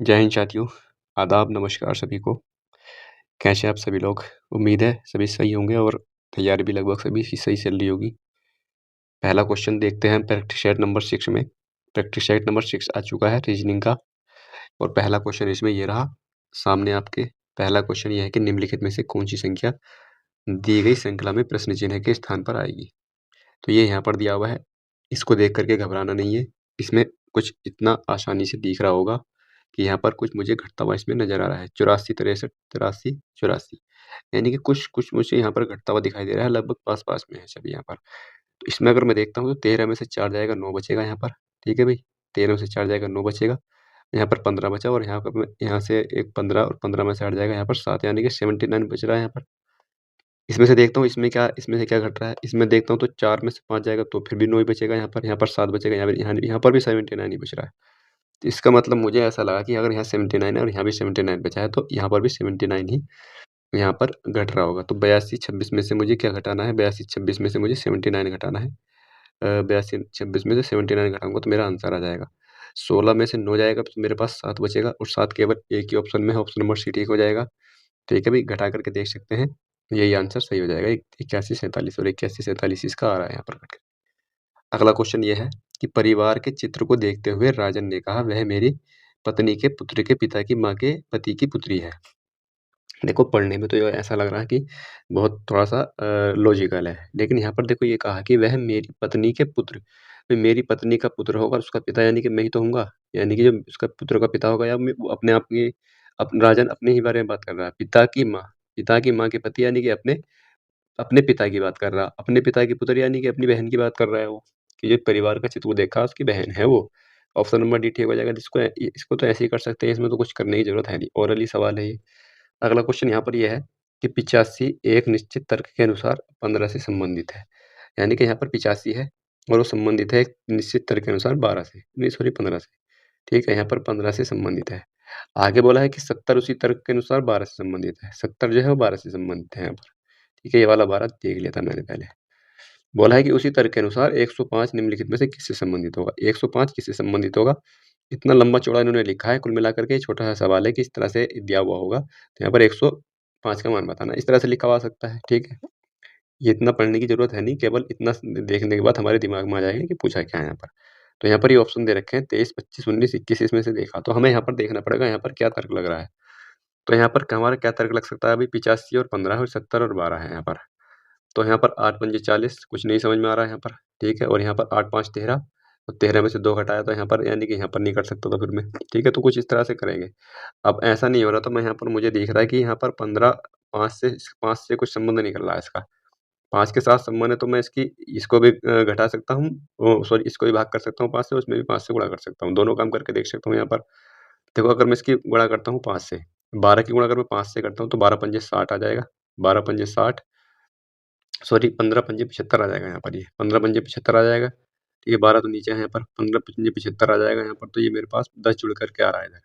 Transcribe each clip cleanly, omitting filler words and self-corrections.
जय हिंद साथियों, आदाब, नमस्कार सभी को। कैसे हैं आप सभी लोग? उम्मीद है सभी सही होंगे और तैयारी भी लगभग सभी की सही चल रही होगी। पहला क्वेश्चन देखते हैं प्रैक्टिस सेट नंबर 6 में। प्रैक्टिस सेट नंबर 6 आ चुका है रीजनिंग का और पहला क्वेश्चन इसमें ये रहा सामने आपके। पहला क्वेश्चन ये है कि निम्नलिखित में से कौन-सी संख्या दी गई श्रृंखला में प्रश्न चिन्ह के स्थान पर आएगी? तो ये यहाँ पर दिया हुआ है। इसको देख कर के घबराना नहीं है। इसमें कुछ इतना आसानी से दिख रहा होगा कि यहाँ पर कुछ मुझे घटता हुआ इसमें नज़र आ रहा है। 84, 63, 83, 84 यानी कि कुछ मुझे यहाँ पर घटता हुआ दिखाई दे रहा है, लगभग पास-पास में है सभी यहाँ पर। तो इसमें अगर मैं देखता हूँ तो 13 में से 4 जाएगा, 9 बचेगा यहाँ पर। ठीक है भई? 13 में से 4 जाएगा, 9 बचेगा। यहाँ पर 15 बचा और यहाँ पर मैं यहाँ से एक 15 और 15 में से हट जाएगा यहाँ पर 7 यानी कि 79 बच रहा है यहाँ पर। इसमें से देखता हूँ इसमें से क्या घट रहा है? इसमें देखता हूँ तो 4 में से 5 जाएगा तो फिर भी 9 ही बचेगा यहाँ पर 7 बचेगा, यहाँ पर भी 79 ही बच रहा है। तो इसका मतलब मुझे ऐसा लगा कि अगर यहाँ 79 है और यहाँ भी 79 बचा है तो यहाँ पर भी 79 ही यहाँ पर घट रहा होगा। तो 82, 26 में से मुझे क्या घटाना है? 82, 26 में से मुझे 79 घटाना है। 82, 26 में से 79 घटाऊँगा तो मेरा आंसर आ जाएगा। 16 में से 9 जाएगा तो मेरे पास 7 बचेगा और 7 केवल एक ही ऑप्शन में है, ऑप्शन नंबर सी ठीक हो जाएगा। ठीक है भई, घटा करके देख सकते हैं, यही आंसर सही हो जाएगा। 81, 47 और 81, 47 इसका आ रहा है यहाँ पर कट के। अगला क्वेश्चन ये है कि परिवार के चित्र को देखते हुए राजन ने कहा, वह मेरी पत्नी के पुत्र के पिता की माँ के पति की पुत्री है। देखो पढ़ने में तो ये ऐसा लग रहा है कि बहुत थोड़ा-सा लॉजिकल है। लेकिन यहाँ पर देखो ये कहा कि वह मेरी पत्नी के पुत्र, तो मेरी पत्नी का पुत्र होगा, उसका पिता यानी कि मैं ही तो होऊँगा। यानी कि जो उसका पुत्र का पिता होगा या मैं वो अपने आप की राजन अपने ही बारे में बात कर रहा है। पिता की माँ के पति यानी कि अपने अपने पिता की बात कर रहा। अपने पिता की पुत्री यानी कि अपनी बहन की बात कर रहा है वो, कि जो परिवार का चित्र वो देखा उसकी बहन है वो। ऑप्शन नंबर डी ठीक हो जाएगा जिसको इसको तो ऐसे ही कर सकते हैं, इसमें तो कुछ करने की ज़रूरत है नहीं, ओरली सवाल है ये। अगला क्वेश्चन यहाँ पर ये है कि 85 एक निश्चित तर्क के अनुसार 15 से संबंधित है। यानी कि यहाँ पर 85 है और वो संबंधित है एक निश्चित तर्क के अनुसार 12 से, नहीं सॉरी 15 से। ठीक है, यहाँ पर 15 से संबंधित है। आगे बोला है कि 70 उसी तर्क के अनुसार 12 से संबंधित है। 70 जो है वो 12 से संबंधित है यहाँ पर। ठीक है, ये वाला 12 देख लिया था मैंने पहले। बोला है कि उसी तर्क के अनुसार 105 निम्नलिखित में से किससे संबंधित होगा? 105 किससे संबंधित होगा? इतना लंबा-चौड़ा इन्होंने लिखा है, कुल मिलाकर के ये छोटा-सा सवाल है कि इस तरह से दिया हुआ होगा, तो यहाँ पर 105 का मान बताना। इस तरह से लिखा हुआ सकता है, ठीक है? ये इतना पढ़ने की ज़रूरत है नहीं, केवल इतना स देखने के बाद हमारे दिमाग में आ जाएगा कि पूछा क्या है यहाँ पर। तो यहाँ पर ये ऑप्शन दे रखे हैं 23, 25, 19, 21 इसमें से देखा, तो हमें यहाँ पर देखना पड़ेगा यहाँ पर क्या तर्क लग रहा है। तो यहाँ पर हमारा क्या तर्क लग सकता है अभी 85 और 15 और 70 और 12 है यहाँ पर। तो यहाँ पर 8 पंजे 40 कुछ नहीं समझ में आ रहा है यहाँ पर, ठीक है? और यहाँ पर 8 5 13 और 13 में से 2 घटाया तो यहाँ पर यानी कि यहाँ पर नहीं कर सकता था फिर मैं, ठीक है? तो कुछ इस तरह से करेंगे। अब ऐसा नहीं हो रहा तो मैं यहाँ पर मुझे दिख रहा है कि यहाँ पर 15 5 से कुछ संबंध निकल रहा है इसका। 5 के साथ संबंध है तो मैं इसको भी घटा सकता हूँ, सॉरी इसको भी भाग कर सकता हूँ 5 से, उसमें भी 5 से गुणा कर सकता हूँ। दोनों काम करके देख सकता हूँ यहाँ पर। देखो अगर मैं इसकी गुणा करता हूँ 5 से, 12 की गुणा अगर मैं 5 से करता हूँ तो 12 पंजे 60 आ जाएगा। 12 पंजे 60 सॉरी 15 पंजे 75 आ जाएगा यहाँ पर ये, 15 पंजे 75 आ जाएगा। ठीक है, 12 तो नीचे है यहाँ पर, 15 पंजे 75 आ जाएगा यहाँ पर, तो ये मेरे पास 10 जुड़ कर के आ रहा है इधर।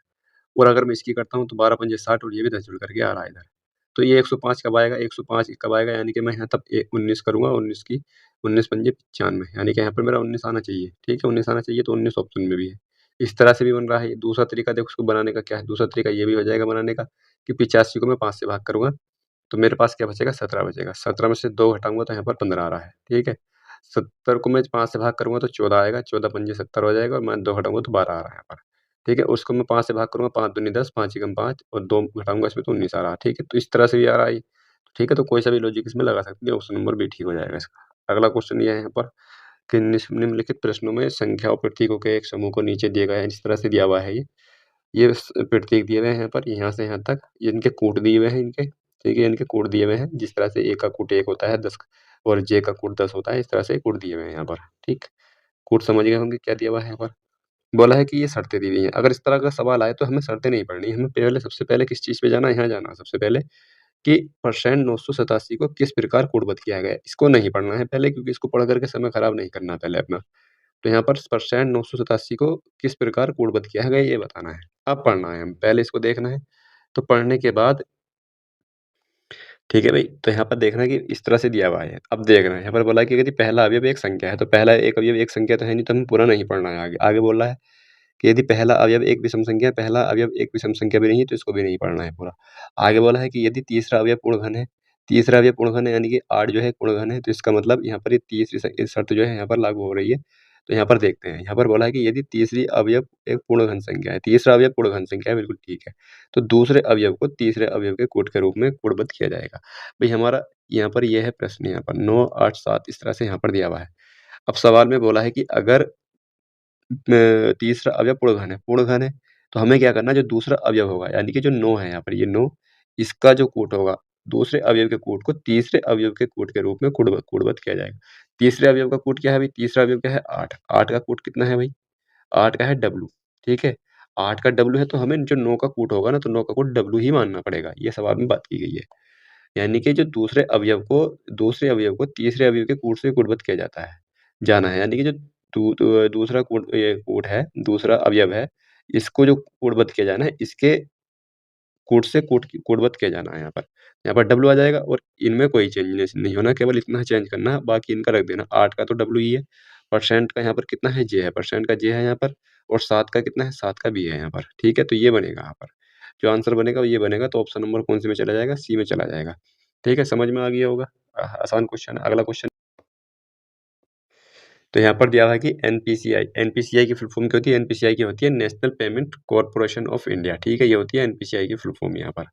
और अगर मैं इसकी करता हूँ तो 12 पंजे 60 और ये भी 10 जुड़ कर के आ रहा है इधर। तो ये 105 कब आएगा? 105 कब आएगा? यानी कि मैं यहाँ तब 19 करूँगा, 19 पंजे 95 यानी कि यहाँ पर मेरा 19 आना चाहिए, ठीक है? 19 आना चाहिए तो 19 ऑप्शन में भी है। इस तरह से भी बन रहा है। दूसरा तरीका देखो उसको बनाने का क्या है? दूसरा तरीका ये भी हो जाएगा बनाने का कि 85 को मैं 5 से भाग करूँगा तो मेरे पास क्या बचेगा? 17 बचेगा। 17 में से 2 घटाऊँगा तो यहाँ पर 15 आ रहा है, ठीक है? 70 को मैं 5 से भाग करूँगा तो 14 आएगा, 14 पंजे 70 हो जाएगा और मैं 2 घटाऊँगा तो 12 आ रहा है यहाँ पर, ठीक है? उसको मैं 5 से भाग करूँगा, 5 दूनी 10, 5 एकम 5 और 2 घटाऊँगा इसमें तो 19 आ रहा है, ठीक है? तो इस तरह से भी आ रहा है ये, ठीक है? तो कोई सा भी लॉजिक इसमें लगा सकते हैं, ऑप्शन नंबर बी ठीक हो जाएगा इसका। अगला क्वेश्चन ये है यहाँ पर कि निम्नलिखित प्रश्नों में संख्या और प्रतीकों के एक समूह को नीचे दिए गए हैं, जिस तरह से दिया हुआ है ये। ये प्रतीक दिए हुए हैं यहाँ पर, यहाँ से यहाँ तक, ये इनके कूट दिए हुए हैं इनके, ठीक है? इनके कूट दिए हुए हैं, जिस तरह से ए का कूट 1 होता है 10 और जे का कूट 10 होता है, इस तरह से कूट दिए हुए हैं यहाँ पर, ठीक? कूट समझ गए होंगे क्या दिया हुआ है यहाँ पर। बोला है कि ये शर्तें दी हुई हैं, अगर इस तरह का सवाल आए तो हमें शर्तें नहीं पढ़नी, हमें पहले सबसे पहले किस चीज़ पे जाना है? यहाँ जाना है सबसे पहले कि परसेंट 987 को किस प्रकार कूटबद्ध किया गया है, इसको नहीं पढ़ना है पहले क्योंकि इसको पढ़ कर के समय खराब नहीं करना है पहले अपना। तो यहाँ पर परसेंट 987 को किस प्रकार कूटबद्ध किया गया है ये बताना है। अब पढ़ना है, हम पहले इसको देखना है। तो पढ़ने के बाद ठीक है भई, तो यहाँ पर देखना है कि इस तरह से दिया हुआ है। अब देखना है, यहाँ पर बोला है कि यदि पहला अवयव एक संख्या है, तो पहला एक अवयव एक संख्या तो है नहीं, तो हमें पूरा नहीं पढ़ना है आगे। आगे बोल रहा है कि यदि पहला अवयव एक विषम संख्या है, पहला अवयव एक विषम संख्या भी नहीं है तो इसको भी नहीं पढ़ना है पूरा। आगे बोला है कि यदि तीसरा अवयव पूर्ण घन है, तीसरा अवयव पूर्ण घन है यानी कि 8 जो है पूर्ण घन है, तो इसका मतलब यहाँ पर ये तीसरी शर्त जो है यहाँ पर लागू हो रही है। तो यहाँ पर देखते हैं, यहाँ पर बोला है कि यदि तीसरी अवयव एक पूर्ण घन संख्या है, तीसरा अवयव पूर्ण घन संख्या है, बिल्कुल ठीक है। तो दूसरे अवयव को तीसरे अवयव के कूट के रूप में कूटबद्ध किया जाएगा। भाई हमारा यहाँ पर यह है प्रश्न, यहाँ पर 9, 8, 7 इस तरह से यहाँ पर दिया हुआ है। अब सवाल में बोला है कि अगर तीसरा अवयव पूर्ण घन है, तो हमें क्या करना है, जो दूसरा अवयव होगा यानी कि जो 9 है यहाँ पर, ये 9 इसका जो कूट होगा, दूसरे अवयव के कूट को तीसरे अवयव के कूट के रूप में कूटबद्ध किया जाएगा। तीसरे अवयव का कूट क्या है भाई? तीसरा अवयव क्या है? 8। 8 का कूट कितना है भाई? 8 का है W, ठीक है? 8 का W है तो हमें जो 9 का कूट होगा ना, तो 9 का कूट W ही मानना पड़ेगा। ये सवाल में बात की गई है। यानी कि जो दूसरे अवयव को तीसरे अवयव के कूट से कूटबद्ध किया जाना है। यानी कि जो दूसरा कूट है, दूसरा अवयव है, इसको जो कूटबद्ध किया जाना है, इसके कूट से कूटबद्ध किया जाना है यहाँ पर। यहाँ पर W आ जाएगा और इनमें कोई चेंज नहीं होना, केवल इतना चेंज करना है, बाकी इनका रख देना। 8 का तो W ही है, परसेंट का यहाँ पर कितना है? J है, परसेंट का J है यहाँ पर, और 7 का कितना है? 7 का B है यहाँ पर, ठीक है? तो ये बनेगा यहाँ पर। जो आंसर बनेगा वो ये बनेगा, तो ऑप्शन नंबर कौन से में चला जाएगा? C में चला जाएगा। ठीक है, समझ में आ गया होगा? आसान क्वेश्चन है। अगला क्वेश्चन, तो यहाँ पर दिया हुआ है कि एनपीसीआई, एनपीसीआई की फुल फॉर्म क्या होती है? एनपीसीआई की होती है national payment corporation of India, ठीक है? ये होती है एनपीसीआई की फुल फॉर्म यहाँ पर,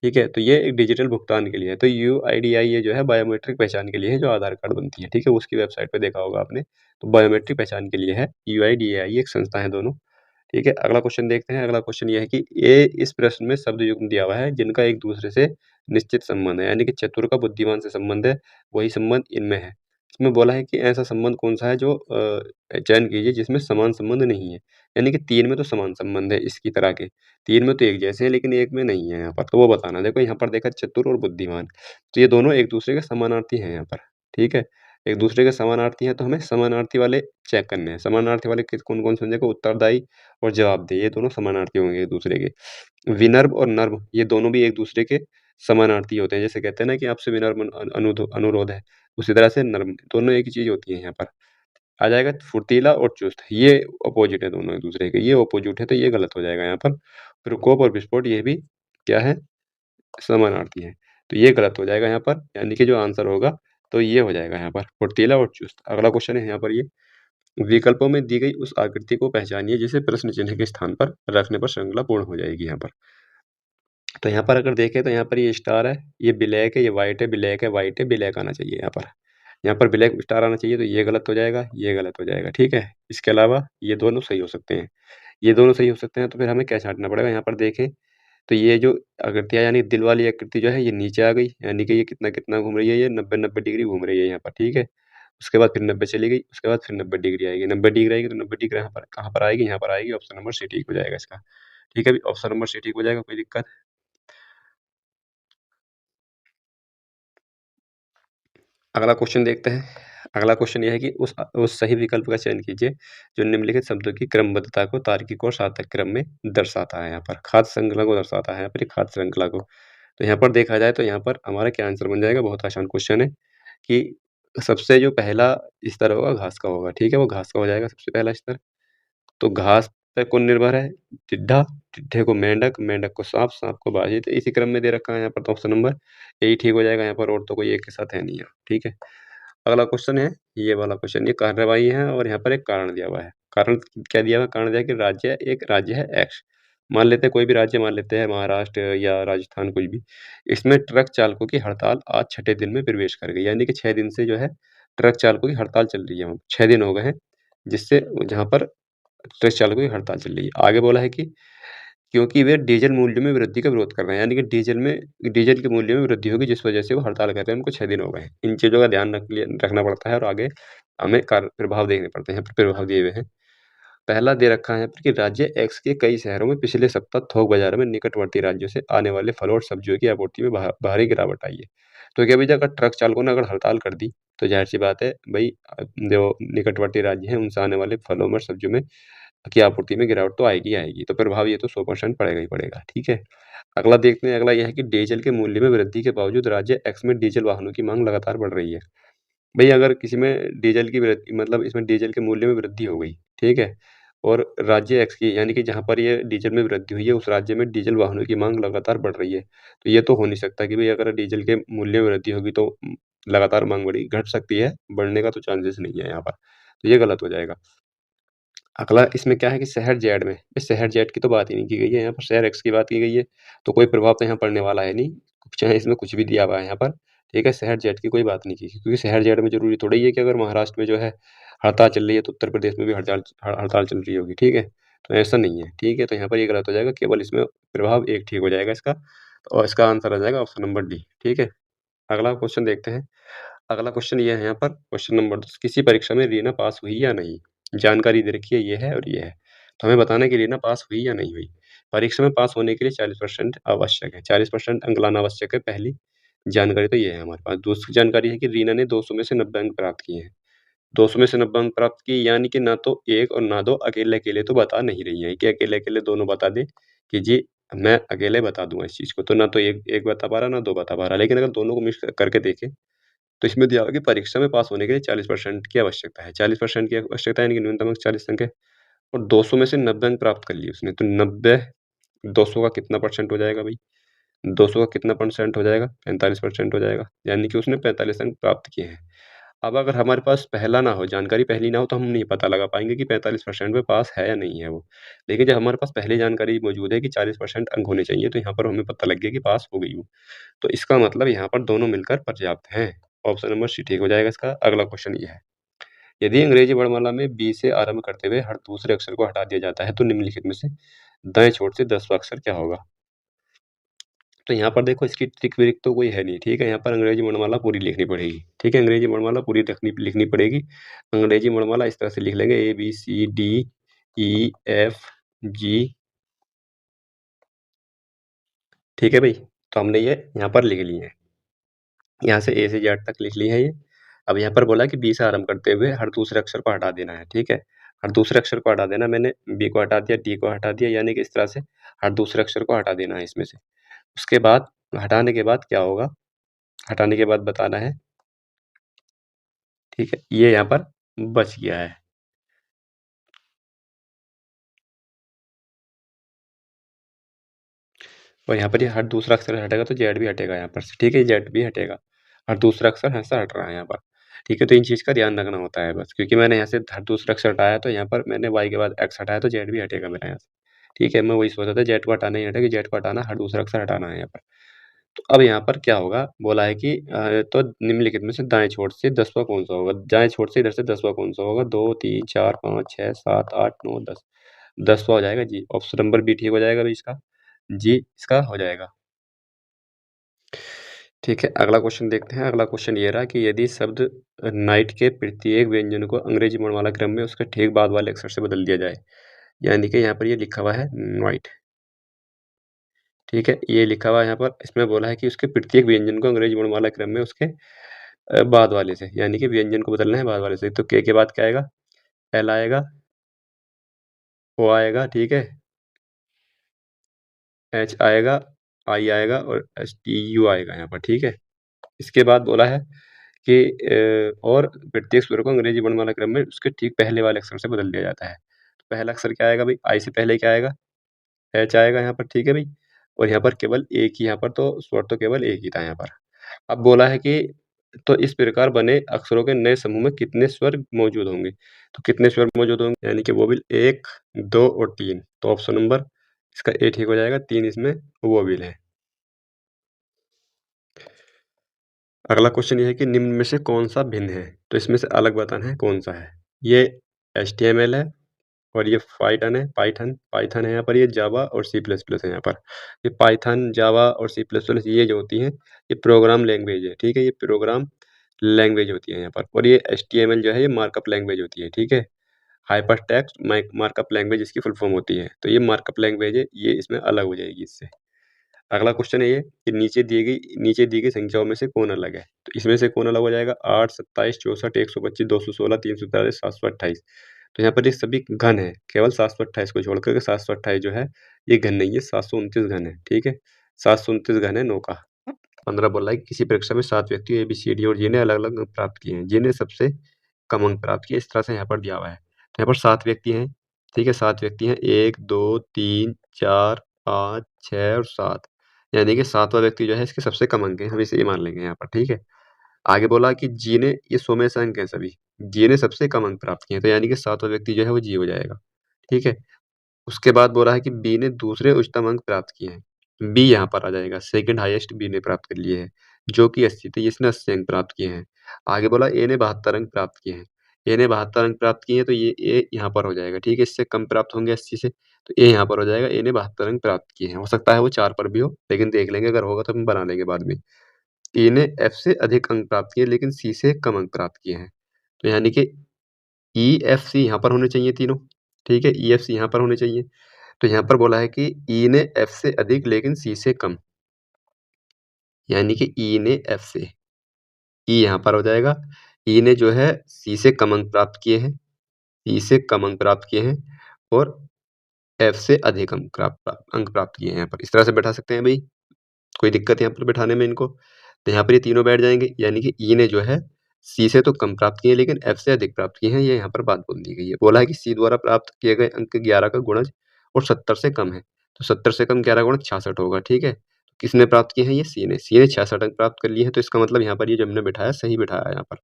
ठीक है? तो ये एक डिजिटल भुगतान के लिए है। तो यूआईडीआई ये जो है बायोमेट्रिक पहचान के लिए है, जो आधार कार्ड बनती है, ठीक है? उसकी वेबसाइट पे देखा होगा आपने, तो बायोमेट्रिक पहचान के लिए है। यूआईडीएआई एक संस्था है दोनों, ठीक है? अगला क्वेश्चन देखते हैं। अगला क्वेश्चन ये है कि ये इस प्रश्न में शब्द युग्म दिया हुआ है जिनका एक दूसरे से निश्चित संबंध है, यानी कि चतुर का बुद्धिमान से संबंध है, वही संबंध इनमें है। इसमें बोला है कि ऐसा संबंध कौन सा है जो चयन कीजिए जिसमें समान संबंध नहीं है, यानी कि 3 में तो समान संबंध है इसकी तरह के, 3 में तो एक जैसे हैं लेकिन एक में नहीं है यहाँ पर, तो वो बताना। देखो यहाँ पर देखा चतुर और बुद्धिमान, तो ये दोनों एक दूसरे के समानार्थी हैं यहाँ पर, ठीक है? एक दूसरे के समानार्थी हैं तो हमें समानार्थी वाले चेक करने हैं। समानार्थी वाले किस कौन-कौन से? देखो उत्तरदायी और जवाबदेह, ये दोनों समानार्थी होंगे एक दूसरे के। विनम्र और नम्र ये दोनों भी एक दूसरे के समानार्थी होते हैं। जैसे कहते हैं ना कि आपसे विनम्र अनुरोध है, उसी तरह से नर्म, दोनों एक ही चीज़ होती है यहाँ पर। आ जाएगा फुर्तीला और चुस्त, ये अपोजिट है दोनों एक दूसरे के, ये अपोजिट है तो ये गलत हो जाएगा यहाँ पर। प्रकोप और विस्फोट ये भी क्या है? समानार्थी हैं, तो ये गलत हो जाएगा यहाँ पर, यानी कि जो आंसर होगा तो ये हो जाएगा यहाँ पर फुर्तीला और चुस्त। अगला क्वेश्चन है यहाँ पर, ये विकल्पों में दी गई उस आकृति को पहचानिए जिसे प्रश्न चिन्ह के स्थान पर रखने पर श्रृंखला पूर्ण हो जाएगी यहाँ पर। तो यहाँ पर अगर देखें तो यहाँ पर ये स्टार है, ये ब्लैक है, ये व्हाइट है, ब्लैक है, व्हाइट है, ब्लैक आना चाहिए यहाँ पर। यहाँ पर ब्लैक स्टार आना चाहिए, तो ये गलत हो जाएगा, ये गलत हो जाएगा, ठीक है? इसके अलावा ये दोनों सही हो सकते हैं। ये दोनों सही हो सकते हैं तो फिर हमें क्या छाँटना पड़ेगा? यहाँ पर देखें तो ये जो आकृति है, यानी दिल वाली आकृति जो है ये नीचे आ गई, यानी कि ये कितना-कितना घूम रही है, ये 90-90 डिग्री घूम रही है यहाँ पर, ठीक है? उसके बाद फिर 90 चली गई, उसके बाद फिर 90 डिग्री आएगी, 90 डिग्री आएगी तो 90 डिग्री यहाँ पर कहाँ पर आएगी? यहाँ पर आएगी, ऑप्शन नंबर सी ठीक हो जाएगा इसका। ठीक है अभी ऑप्शन नंबर सी ठीक हो जाएगा, कोई दिक्कत? अगला क्वेश्चन देखते हैं। अगला क्वेश्चन ये है कि उस सही विकल्प का चयन कीजिए जो निम्नलिखित शब्दों की क्रमबद्धता को तार्किक और सार्थक क्रम में दर्शाता है यहाँ पर। खाद्य श्रृंखला को दर्शाता है यहाँ पर, ये खाद्य श्रृंखला को। तो यहाँ पर देखा जाए तो यहाँ पर हमारा क्या आंसर बन जाएगा? बहुत आसान क्वेश्चन है कि सबसे जो पहला स्तर होगा घास का होगा, ठीक है? वो घास का हो जाएगा सबसे पहला स्तर। तो घास पे कौन निर्भर है? टिड्ढा, टिड्ढे को मेंढक, मेंढक को साँप, साँप को बाजी, तो इसी क्रम में दे रखा है यहाँ पर, तो ऑप्शन नंबर यही ठीक हो जाएगा यहाँ पर, और तो कोई एक के साथ है नहीं है, ठीक है? अगला क्वेश्चन है, ये वाला क्वेश्चन, ये कार्यवाही है और यहाँ पर एक कारण दिया हुआ है। कारण क्या दिया हुआ है? कारण दिया है कि एक राज्य है एक्स, मान लेते हैं कोई भी राज्य, मान लेते हैं महाराष्ट्र या राजस्थान कुछ भी। इसमें ट्रक चालकों की हड़ताल आज 6ठे दिन में प्रवेश कर गई, यानी कि 6 दिन से जो है ट्रक चालकों की हड़ताल चल रही है वहाँ, 6 दिन हो गए हैं, जिससे जहाँ पर ट्रक चालकों की हड़ताल चल रही है। आगे बोला है कि क्योंकि वे डीज़ल मूल्य में वृद्धि का विरोध कर रहे हैं, यानी कि डीज़ल के मूल्य में वृद्धि होगी जिस वजह से वो हड़ताल कर रहे हैं, उनको 6 दिन हो गए हैं। इन चीज़ों का ध्यान रखना पड़ता है और आगे हमें कार्य प्रभाव देखने पड़ते हैं, प्रभाव दिए हुए हैं। पहला दे रखा है कि राज्य एक्स के कई शहरों में पिछले सप्ताह थोक बाजार में निकटवर्ती राज्यों से आने वाले फलों और सब्जियों की आपूर्ति में भारी गिरावट आई है। तो क्या भैया, अगर ट्रक चालकों ने अगर हड़ताल कर दी, तो ज़ाहिर-सी बात है भई, जो निकटवर्ती राज्य हैं उनसे आने वाले फलों और सब्जियों में की आपूर्ति में गिरावट तो आएगी ही आएगी, तो प्रभाव ये तो 100% पड़ेगा ही पड़ेगा, ठीक है? अगला देखते हैं, अगला ये है कि डीज़ल के मूल्य में वृद्धि के बावजूद राज्य एक्स में डीज़ल वाहनों की माँग लगातार बढ़ रही है। भई अगर किसी में डीज़ल की वृद्धि, मतलब इसमें डीज़ल के मूल्य में वृद्धि हो गई, ठीक है? और राज्य एक्स की यानी कि जहाँ पर ये डीज़ल में वृद्धि हुई है, उस राज्य में डीज़ल वाहनों की माँग लगातार बढ़ रही है। तो ये तो हो नहीं सकता कि भई अगर डीज़ल के मूल्य में वृद्धि होगी तो लगातार माँग बढ़ेगी, घट सकती है, बढ़ने का तो चांसेस नहीं है यहाँ पर। तो ये गलत हो जाएगा। अगला इसमें क्या है कि शहर ज़ेड में, इस शहर ज़ेड की तो बात ही नहीं की गई है, यहाँ पर शहर एक्स की बात की गई है, तो कोई प्रभाव तो यहाँ पड़ने वाला है नहीं, चाहे इसमें कुछ भी दिया हुआ है यहाँ पर, ठीक है? शहर ज़ेड की कोई बात नहीं की, क्योंकि शहर ज़ेड में ज़रूरी थोड़ा ही है कि अगर महाराष्ट्र में जो है हड़ताल चल रही है, तो उत्तर प्रदेश में भी हड़ताल चल रही होगी, ठीक है? तो ऐसा नहीं है, ठीक है? तो यहाँ पर ये गलत हो जाएगा, केवल इसमें प्रभाव एक ठीक हो जाएगा इसका और इसका आंसर आ जाएगा ऑप्शन नंबर डी, ठीक है? अगला क्वेश्चन देखते हैं। अगला क्वेश्चन ये है यहाँ पर क्वेश्चन नंबर 10 किसी परीक्षा में रीना पास हुई या नहीं? जानकारी दे रखी है ये है और ये है। तो हमें बताना है कि रीना पास हुई या नहीं हुई। परीक्षा में पास होने के लिए 40% आवश्यक है। 40% अंक लाना आवश्यक है पहली जानकारी तो ये है हमारे पास। दूसरी जानकारी है कि रीना ने 200 में से 90 अंक प्राप्त किए हैं। 200 में से 90 अंक प्राप्त किए यानी कि ना तो 1 और ना 2 अकेले-अकेले तो बता नहीं रही हैं कि अकेले-अकेले दोनों बता दें कि जी मैं अकेले बता दूँगा इस चीज़ को। तो ना तो एक बता पा रहा, ना 2 बता पा रहा। लेकिन अगर दोनों को मिक्स करके देखें तो इसमें दिया हुआ है कि परीक्षा में पास होने के लिए 40% की आवश्यकता है। 40% की आवश्यकता यानी कि न्यूनतम अंक 40 अंक है और 200 में से 90 अंक प्राप्त कर लिए उसने। तो 90 200 का कितना परसेंट हो जाएगा भई? 200 का कितना परसेंट हो जाएगा? 45% हो जाएगा। यानी कि उसने 45 अंक प्राप्त किए हैं। अब अगर हमारे पास पहला ना हो, जानकारी पहली ना हो तो हम नहीं पता लगा पाएँगे कि 45% पे पास है या नहीं है वो। लेकिन जब हमारे पास पहले जानकारी मौजूद है कि 40% अंक होने चाहिए तो यहाँ पर हमें पता लग गया कि पास हो गई वो। तो इसका मतलब यहाँ पर दोनों मिलकर पर्याप्त हैं। ऑप्शन नंबर सी ठीक हो जाएगा इसका। अगला क्वेश्चन ये है, यदि अंग्रेजी वर्णमाला में बी से आरंभ करते हुए हर दूसरे अक्षर को हटा दिया जाता है तो निम्नलिखित में से दाएँ छोर से 10वां अक्षर क्या होगा? तो यहाँ पर देखो इसकी ट्रिक-विरिक तो कोई है नहीं, ठीक है? यहाँ पर अंग्रेजी वर्णमाला पूरी लिखनी पड़ेगी, ठीक है? अंग्रेजी वर्णमाला पूरी लिखनी पड़ेगी। अंग्रेजी वर्णमाला इस तरह से लिख लेंगे ए, बी, सी, डी, ई, एफ, जी, ठीक है भई? तो हमने ये यहाँ पर लिख लिए हैं। यहाँ से ए से जेड तक लिख ली है ये। अब यहाँ पर बोला कि बी से आरंभ करते हुए हर दूसरे अक्षर को हटा देना है, ठीक है? हर दूसरे अक्षर को हटा देना मैंने बी को हटा दिया, डी को हटा दिया यानी कि इस तरह से हर दूसरे अक्षर को हटा देना है इसमें से। उसके बाद हटाने के बाद क्या होगा? हटाने के बाद बताना है, ठीक है? ये यहाँ पर बच गया है। और यहाँ पर ये हर दूसरा अक्षर हटेगा तो जेड भी हटेगा यहाँ पर से, ठीक है? जेड भी हटेगा। हर दूसरा अक्षर ऐसा हट रहा है यहाँ पर, ठीक है? तो इन चीज़ का ध्यान रखना होता है बस क्योंकि मैंने यहाँ से हर दूसरा अक्षर हटाया तो यहाँ पर मैंने वाई के बाद एक्स हटाया तो जेड भी हटेगा मेरा यहाँ से, ठीक है? मैं वही सोच रहा था जेड को हटाना ही हटेगा, जेड को हटाना हर दूसरा अक्षर हटाना है यहाँ पर। तो अब यहाँ पर क्या होगा? बोला है कि तो निम्नलिखित में से दाएँ छोर से 10वां कौन-सा होगा? दाएँ छोर से इधर से 10वां कौन-सा होगा? 2, 3, 4, 5, 6, 7, 8, 9, 10। 10वां हो जाएगा जी, ऑप्शन नंबर बी ठीक हो जाएगा अभी इसका। जी, इसका हो जाएगा। ठीक है, अगला क्वेश्चन देखते हैं। अगला क्वेश्चन ये रहा कि यदि शब्द नाइट के प्रत्येक व्यंजन को अंग्रेजी वर्णमाला क्रम में उसके ठीक बाद वाले अक्षर से बदल दिया जाए, यानी कि यहाँ पर ये लिखा हुआ है नाइट, ठीक है? ये लिखा हुआ है यहाँ पर, इसमें बोला है कि उसके प्रत्येक व्यंजन को अंग्रेजी वर्णमाला क्रम में उसके बाद वाले से, यानी कि व्यंजन को बदलना है बाद वाले से। तो के बाद क्या आएगा? एल आएगा, ओ आएगा, ठीक है? एच आएगा, आई आएगा और एस टी यू आएगा यहाँ पर, ठीक है? इसके बाद बोला है कि और प्रत्येक स्वर को अंग्रेजी वर्णमाला क्रम में उसके ठीक पहले वाले अक्षर से बदल दिया जाता है। तो पहला अक्षर क्या आएगा भई? आई से पहले क्या आएगा? एच आएगा यहाँ पर, ठीक है भई? और यहाँ पर केवल एक ही यहाँ पर तो स्वर तो केवल एक ही था यहाँ पर। अब बोला है कि तो इस प्रकार बने अक्षरों के नए समूह में कितने स्वर मौजूद होंगे? तो कितने स्वर मौजूद होंगे? यानी कि वोवेल 1, 2 और 3। तो ऑप्शन नंबर इसका ए ठीक हो जाएगा, 3 इसमें वोवेल हैं। अगला क्वेश्चन ये है कि निम्न में से कौन-सा भिन्न है? तो इसमें से अलग बताना है कौन-सा है। ये एचटीएमएल है और ये पाइथन पाइथन है यहाँ पर, ये जावा और सी प्लस प्लस है यहाँ पर। ये पाइथन, जावा और सी प्लस प्लस ये जो होती हैं, ये प्रोग्राम लैंग्वेज है, ठीक है? ये प्रोग्राम लैंग्वेज होती है यहाँ पर और ये एचटीएमएल जो है ये मार्कअप लैंग्वेज होती है, ठीक है? हाइपरटेक्स्ट मार्कअप लैंग्वेज इसकी फुल फॉर्म होती है। तो ये मार्कअप लैंग्वेज है, ये इसमें अलग हो जाएगी इससे। अगला क्वेश्चन है ये कि नीचे दी गई संख्याओं में से कौन अलग है? तो इसमें से कौन अलग हो जाएगा? 8, 27, 64, 125, 216, 343, 728। तो यहाँ पर ये सभी घन है, केवल 728 को छोड़ कर के 728 जो है ये घन नहीं है, 729 घन है, ठीक है? 729 घन है 9 का। 15 बोला है कि किसी परीक्षा में 7 व्यक्ति ए, बी, सी, डी और जी ने अलग-अलग अंक प्राप्त किए हैं। जिन्हें सबसे कम अंक प्राप्त किए, इस तरह से यहाँ पर दिया हुआ है। तो यहाँ पर 7 व्यक्ति हैं, ठीक है, 7 व्यक्ति हैं, 1, 2, 3, 4, 5, 6 और 7, यानी कि 7वाँ व्यक्ति जो है इसके सबसे कम अंक हैं, हम इसे ये मान लेंगे यहाँ पर, ठीक है। आगे बोला कि जी ने, ये 100 में से अंक हैं सभी, जी ने सबसे कम अंक प्राप्त किए हैं, तो यानी कि 7वाँ व्यक्ति जो है वो जी हो जाएगा, ठीक है। उसके बाद बोला है कि बी ने दूसरे उच्चतम अंक प्राप्त किए हैं। बी यहाँ पर आ जाएगा, सेकंड हाईएस्ट बी ने प्राप्त कर लिए हैं, जो कि 80 थे, इसने 80 अंक प्राप्त किए हैं। आगे बोला ए ने 72 अंक प्राप्त किए हैं। ए ने 72 अंक प्राप्त किए हैं, तो ये ए यहाँ पर हो जाएगा, ठीक है। इससे कम प्राप्त होंगे 80 से, तो ए यहाँ पर हो जाएगा। ए ने 72 अंक प्राप्त किए हैं। हो सकता है वो 4 पर भी हो, लेकिन देख लेंगे, अगर होगा तो हम बना लेंगे बाद में। ए ने एफ से अधिक अंक प्राप्त किए, लेकिन सी से कम अंक प्राप्त किए हैं। तो यानी कि ई, एफ, सी यहाँ पर होने चाहिए तीनों, ठीक है। ई, एफ, सी यहाँ पर होने चाहिए। तो यहाँ पर बोला है कि ई ने एफ से अधिक लेकिन सी से कम, यानी कि ई ने एफ से, ई यहाँ पर हो जाएगा। ई ने जो है सी से कम अंक प्राप्त किए हैं, ई से कम अंक प्राप्त किए हैं, और एफ से अधिक अंक प्राप्त किए हैं यहाँ पर। इस तरह से बैठा सकते हैं भई, कोई दिक्कत यहाँ पर बैठाने में इनको। तो यहाँ पर ये तीनों बैठ जाएँगे, यानी कि ई ने जो है सी से तो कम प्राप्त किए हैं, लेकिन एफ से अधिक प्राप्त किए हैं, ये यहाँ पर बात बोल दी गई है। बोला है कि सी द्वारा प्राप्त किए गए अंक 11 का गुणज और 70 से कम है। तो 70 से कम 11 गुणज 66 होगा, ठीक है। किसने प्राप्त किए हैं? ये सी ने। सी ने 66 अंक प्राप्त कर लिए हैं, तो इसका मतलब यहाँ पर ये जो हमने बिठाया सही बिठाया है यहाँ पर।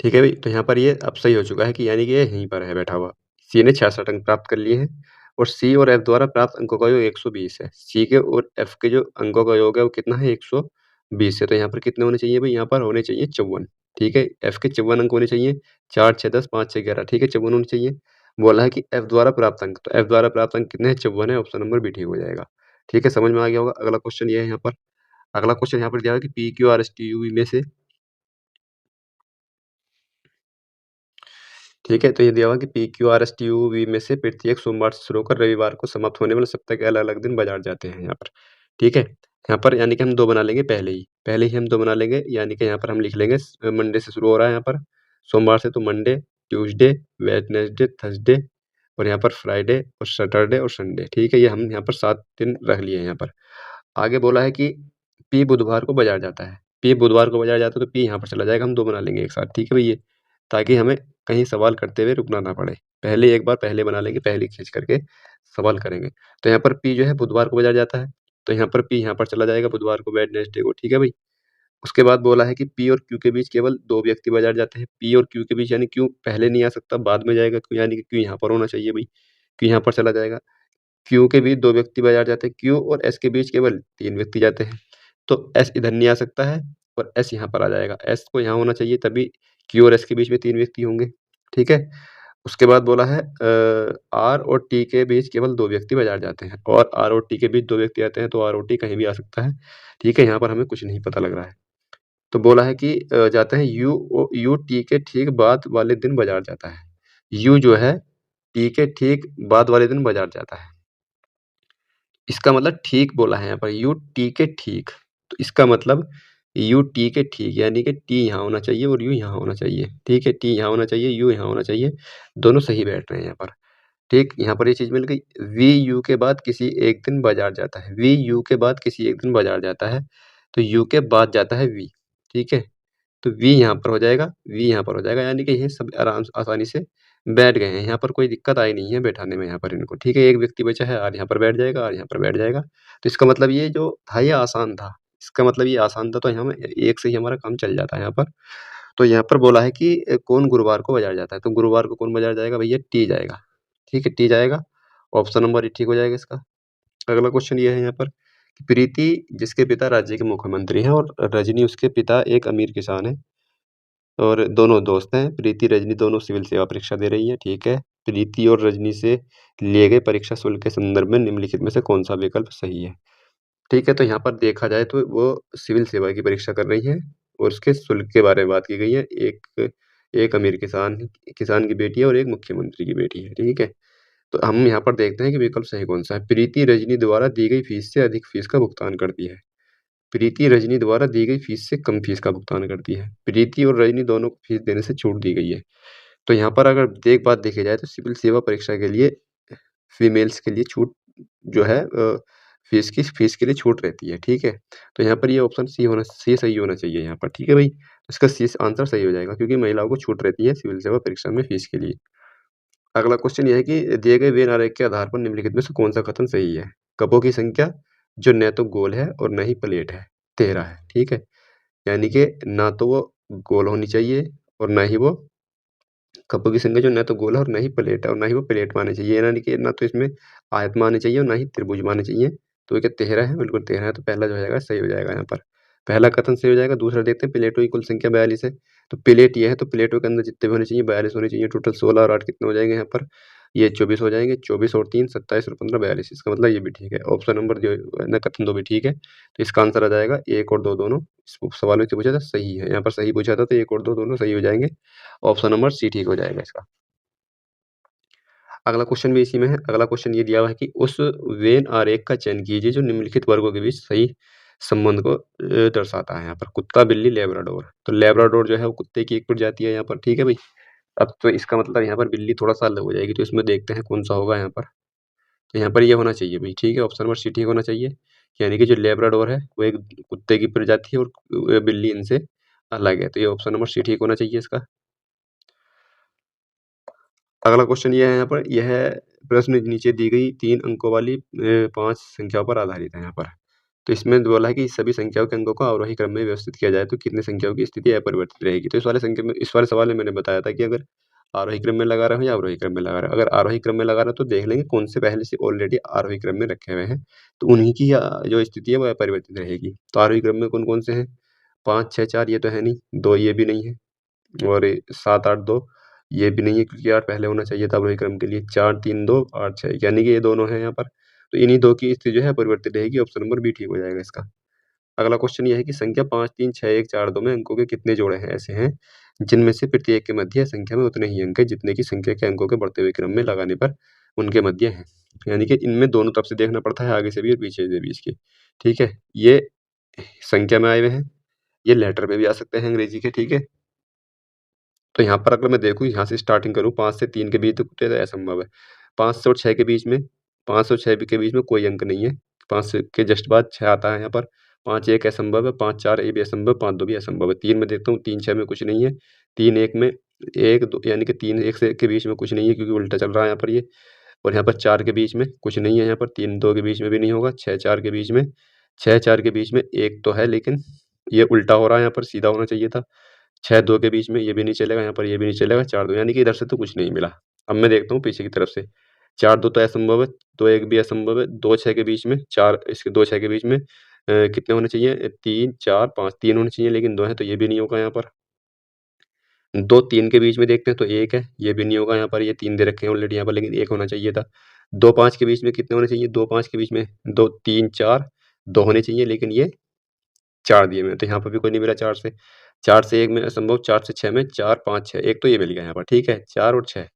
ठीक है भई, तो यहाँ पर ये अब सही हो चुका है कि यानी कि ये यहीं पर है बैठा हुआ। सी ने 66 अंक प्राप्त कर लिए हैं, और सी और एफ द्वारा प्राप्त अंकों का योग 120 है। सी के और एफ के जो अंकों का योग है वो कितना है? 120 है। तो यहाँ पर कितने होने चाहिए भई? यहाँ पर होने चाहिए 54, ठीक है। एफ के 54 अंक होने चाहिए, 4, 6, 10, 5, 6, 11, ठीक है, 54 होने चाहिए। बोला है कि एफ द्वारा प्राप्त अंक, तो एफ द्वारा प्राप्त अंक कितने हैं? 54 है, ऑप्शन नंबर बी ठीक हो जाएगा। ठीक है, समझ में आ गया होगा। अगला क्वेश्चन ये है यहाँ पर। अगला क्वेश्चन यहाँ पर दिया है कि P, Q, R, S, T, U में से, ठीक है, तो ये दिया हुआ कि P, Q, R, S, T, U, V में से प्रत्येक सोमवार से शुरू होकर रविवार को समाप्त होने वाले सप्ताह के अलग-अलग दिन बाज़ार जाते हैं यहाँ पर, ठीक है। यहाँ पर यानी कि हम 2 बना लेंगे पहले ही हम 2 बना लेंगे, यानी कि यहाँ पर हम लिख लेंगे मंडे से शुरू हो रहा है यहाँ पर, सोमवार से तो मंडे, ट्यूसडे, वेडनेसडे, थर्सडे, और यहाँ पर फ्राइडे और सैटरडे और संडे, ठीक है। ये हम यहाँ पर 7 दिन रख लिए हैं यहाँ पर। आगे बोला है कि पी बुधवार को बाज़ार जाता है। पी बुधवार को बाज़ार जाता है, तो पी यहाँ पर चला जाएगा, हम 2 बना लेंगे एक साथ, ठीक है भई ये, ताकि हमें कहीं सवाल करते हुए रुकना ना पड़े। पहले एक बार पहले बना लेंगे, पहले खींच करके सवाल करेंगे। तो यहाँ पर पी जो है बुधवार को बाज़ार जाता है, तो यहाँ पर पी यहाँ पर चला जाएगा बुधवार को, वेडनेसडे को, ठीक है भई। उसके बाद बोला है कि पी और क्यू के बीच केवल 2 व्यक्ति बाज़ार जाते हैं। पी और क्यू के बीच, यानी क्यू पहले नहीं आ सकता, बाद में जाएगा क्यू, यानी कि क्यू यहाँ पर होना चाहिए भई, क्यू यहाँ पर चला जाएगा। क्यू के बीच 2 व्यक्ति बाज़ार जाते हैं, क्यू और एस के बीच केवल 3 व्यक्ति जाते हैं। तो एस इधर नहीं आ सकता है, और एस यहाँ पर आ जाएगा। एस को यहाँ होना चाहिए, तभी क्यू और एस के बीच में 3 व्यक्ति होंगे, ठीक है। उसके बाद बोला है आर और टी के बीच केवल 2 व्यक्ति बाज़ार जाते हैं, और आर और टी के बीच 2 व्यक्ति आते हैं, तो आर और टी कहीं भी आ सकता है, ठीक है। यहाँ पर हमें कुछ नहीं पता लग रहा है। तो बोला है कि जाते हैं यू टी के ठीक बाद वाले दिन बाज़ार जाता है। यू जो है टी के ठीक बाद वाले दिन बाज़ार जाता है। इसका मतलब ठीक बोला है यहाँ पर, यू टी के ठीक, तो इसका मतलब यू टी के ठीक, यानी कि टी यहाँ होना चाहिए और यू यहाँ होना चाहिए, ठीक है। टी यहाँ होना चाहिए, यू यहाँ होना चाहिए, दोनों सही बैठ रहे हैं यहाँ पर, ठीक। यहाँ पर ये चीज़ मिल गई। वी यू के बाद किसी एक दिन बाज़ार जाता है, वी यू के बाद किसी एक दिन बाज़ार जाता है, तो यू के बाद जाता है वी, ठीक है। तो वी यहाँ पर हो जाएगा, वी यहाँ पर हो जाएगा, यानी कि ये सब आराम से आसानी से बैठ गए हैं। यहाँ पर कोई दिक्कत आई नहीं है बैठाने में यहाँ पर इनको, ठीक है। एक व्यक्ति बचा है, आर यहाँ पर बैठ जाएगा, आर यहाँ पर बैठ जाएगा। तो इसका मतलब ये जो था ये आसान था। इसका मतलब ये आसान था, तो हमें एक से ही हमारा काम चल जाता है यहाँ पर। तो यहाँ पर बोला है कि कौन गुरुवार को बाज़ार जाता है, तो गुरुवार को कौन बाज़ार जाएगा भैया? टी जाएगा, ठीक है, टी जाएगा। ऑप्शन नंबर ए ठीक हो जाएगा इसका। अगला क्वेश्चन ये है यहाँ पर कि प्रीति जिसके पिता राज्य के मुख्यमंत्री हैं और रजनी उसके पिता एक अमीर किसान हैं, और दोनों दोस्त हैं। प्रीति, रजनी दोनों सिविल सेवा परीक्षा दे रही हैं, ठीक है। प्रीति और रजनी से लिए गए परीक्षा शुल्क के संदर्भ में निम्नलिखित में से कौन-सा विकल्प सही है? ठीक है, तो यहाँ पर देखा जाए तो वो सिविल सेवा की परीक्षा कर रही हैं, और उसके शुल्क के बारे में बात की गई है। एक एक अमीर किसान किसान की बेटी है, और एक मुख्यमंत्री की बेटी है, ठीक है। तो हम यहाँ पर देखते हैं कि विकल्प सही कौन-सा है। प्रीति रजनी द्वारा दी गई फीस से अधिक फीस का भुगतान करती है। प्रीति रजनी द्वारा दी गई फीस से कम फीस का भुगतान करती है। प्रीति और रजनी दोनों को फीस देने से छूट दी गई है। तो यहाँ पर अगर बात देखी जाए तो सिविल सेवा परीक्षा के लिए फीमेल्स के लिए छूट जो है फीस के लिए छूट रहती है, ठीक है। तो यहाँ पर ये ऑप्शन सी सही होना चाहिए यहाँ पर, ठीक है भई। इसका सी आंसर सही हो जाएगा, क्योंकि महिलाओं को छूट रहती है सिविल सेवा परीक्षा में फीस के लिए। अगला क्वेश्चन ये है कि दिए गए वेन आरेख के आधार पर निम्नलिखित में से कौन-सा कथन सही है? कपों की संख्या जो न तो गोल है और न ही प्लेट है, 13 है, ठीक है? यानी कि ना तो वो गोल होनी चाहिए और ना ही वो कपों की संख्या जो ना तो गोल है और ना ही प्लेट है और ना ही वो प्लेट में आनी चाहिए। यानी कि ना तो इसमें आयत में आनी चाहिए और ना ही त्रिभुज में आनी चाहिए। तो ये क्या 13 है? बिल्कुल 13 है, तो पहला जो हो जाएगा सही हो जाएगा यहाँ पर। पहला कथन सही हो जाएगा। दूसरा देखते हैं, प्लेटों की कुल संख्या 42 है। तो प्लेट ये है, तो प्लेटों के अंदर जितने भी होने चाहिए 42 होने चाहिए। टोटल 16 और 8 कितने हो जाएंगे यहाँ पर? ये 24 हो जाएंगे। 24 और 3 27 और 15 42। इसका मतलब ये भी ठीक है। ऑप्शन नंबर जो है ना, कथन 2 भी ठीक है। तो इसका आंसर आ जाएगा 1 और 2 दोनों। इस सवाल में जो पूछा था सही है, यहाँ पर सही पूछा था, तो 1 और 2 दोनों सही हो जाएंगे। ऑप्शन नंबर सी ठीक हो जाएगा इसका। अगला क्वेश्चन भी इसी में है। अगला क्वेश्चन ये दिया हुआ है कि उस वेन आरेख का चयन कीजिए जो निम्नलिखित वर्गों के बीच सही संबंध को दर्शाता है। यहाँ पर कुत्ता, बिल्ली, लेब्राडोर। तो लेब्राडोर जो है वो कुत्ते की एक प्रजाति है यहाँ पर, ठीक है भाई। अब तो इसका मतलब यहाँ पर बिल्ली थोड़ा सा अलग हो जाएगी, तो इसमें देखते हैं कौन सा होगा यहाँ पर। तो यहाँ पर ये होना चाहिए भाई, ठीक है। ऑप्शन नंबर सी ठीक होना चाहिए। यानी कि जो लेब्राडोर है वो एक कुत्ते की प्रजाति है और बिल्ली इनसे अलग है। तो ये ऑप्शन नंबर सी ठीक होना चाहिए इसका। अगला क्वेश्चन ये है यहाँ पर, यह प्रश्न नीचे दी गई 3 अंकों वाली 5 संख्याओं पर आधारित है यहाँ पर। तो इसमें बोला है कि सभी संख्याओं के अंकों को आरोही क्रम में व्यवस्थित किया जाए तो कितनी संख्याओं की स्थिति अपरिवर्तित रहेगी। तो इस वाले सवाल में मैंने बताया था कि अगर आरोही क्रम में लगा रहे हो या अवरोही क्रम में लगा रहे हो। अगर आरोही क्रम में लगा रहे हो तो देख लेंगे कौन से पहले से ऑलरेडी आरोही क्रम में रखे हुए हैं, तो उन्हीं की जो स्थिति है वो अपरिवर्तित रहेगी। तो आरोही क्रम में कौन-कौन से हैं? 5, 6, 4 ये तो है नहीं, 2 ये भी नहीं है और 7, 8, 2 ये भी नहीं है क्योंकि 8 पहले होना चाहिए था अवरोही क्रम के लिए। 4, 3, 2, 8, 6 यानी कि ये दोनों हैं यहाँ पर। तो इन्हीं 2 की स्थिति जो है अपरिवर्तित रहेगी। ऑप्शन नंबर बी ठीक हो जाएगा इसका। अगला क्वेश्चन ये है कि संख्या 5, 3, 6, 1, 4, 2 में अंकों के कितने जोड़े हैं ऐसे हैं जिनमें से प्रत्येक के मध्य संख्या में उतने ही अंक हैं जितने की संख्या के अंकों के बढ़ते हुए क्रम में लगाने पर उनके मध्य हैं। यानी कि इनमें दोनों तरफ से देखना पड़ता है, आगे से भी और पीछे से भी इसके। ठीक है? ये संख्या में आए हुए हैं, ये लेटर में भी आ सकते हैं अंग्रेजी के, ठीक है? तो यहाँ पर अगर मैं देखूँ, यहाँ से स्टार्टिंग करूँ 5 से 3 के बीच तो कुछ असंभव है। 5 से और 6 के बीच में 5 और 6 के बीच में कोई अंक नहीं है। 5 से के जस्ट बाद 6 आता है यहाँ पर। 5 1 असंभव है, 5 4 ये भी असंभव है, 5 2 भी असंभव है। 3 में देखता हूँ, 3 6 में कुछ नहीं है। 3 1 में 1 2 यानी कि 3 1 से के बीच में कुछ नहीं है क्योंकि उल्टा चल रहा है यहाँ पर ये। और यहाँ पर 4 के बीच में कुछ नहीं है, यहाँ पर 3 2 के बीच में भी नहीं होगा। 6 4 के बीच में 6 4 के बीच में 1 तो है, लेकिन ये उल्टा हो रहा है, यहाँ पर सीधा होना चाहिए था। 6 2 के बीच में ये भी नहीं चलेगा, यहाँ पर ये भी नहीं चलेगा। 4 2 यानी कि इधर से तो कुछ नहीं मिला। अब मैं देखता हूँ पीछे की तरफ से। 4 2 तो असंभव है, 2 1 भी असंभव है। 2 6 के बीच में 4 इसके 2 6 के बीच में कितने होने चाहिए? 3 4 5 3 होने चाहिए, लेकिन 2 है तो ये भी नहीं होगा यहाँ पर। 2 3 के बीच में देखते हैं तो 1 है, ये भी नहीं होगा यहाँ पर। ये 3 दे रखे हैं ऑलरेडी यहाँ पर, लेकिन 1 होना चाहिए था। 2 5 के बीच में कितने होने चाहिए? 2 5 के बीच में 2 3 4 2 होने चाहिए, लेकिन ये 4 दिए हुए हैं, तो यहाँ पर भी कोई नहीं मिला 4 से। 4 से 1 में असंभव, 4 से 6 में 4 5 6 1 तो ये मिल गया यहाँ पर, ठीक है। 4 और 6,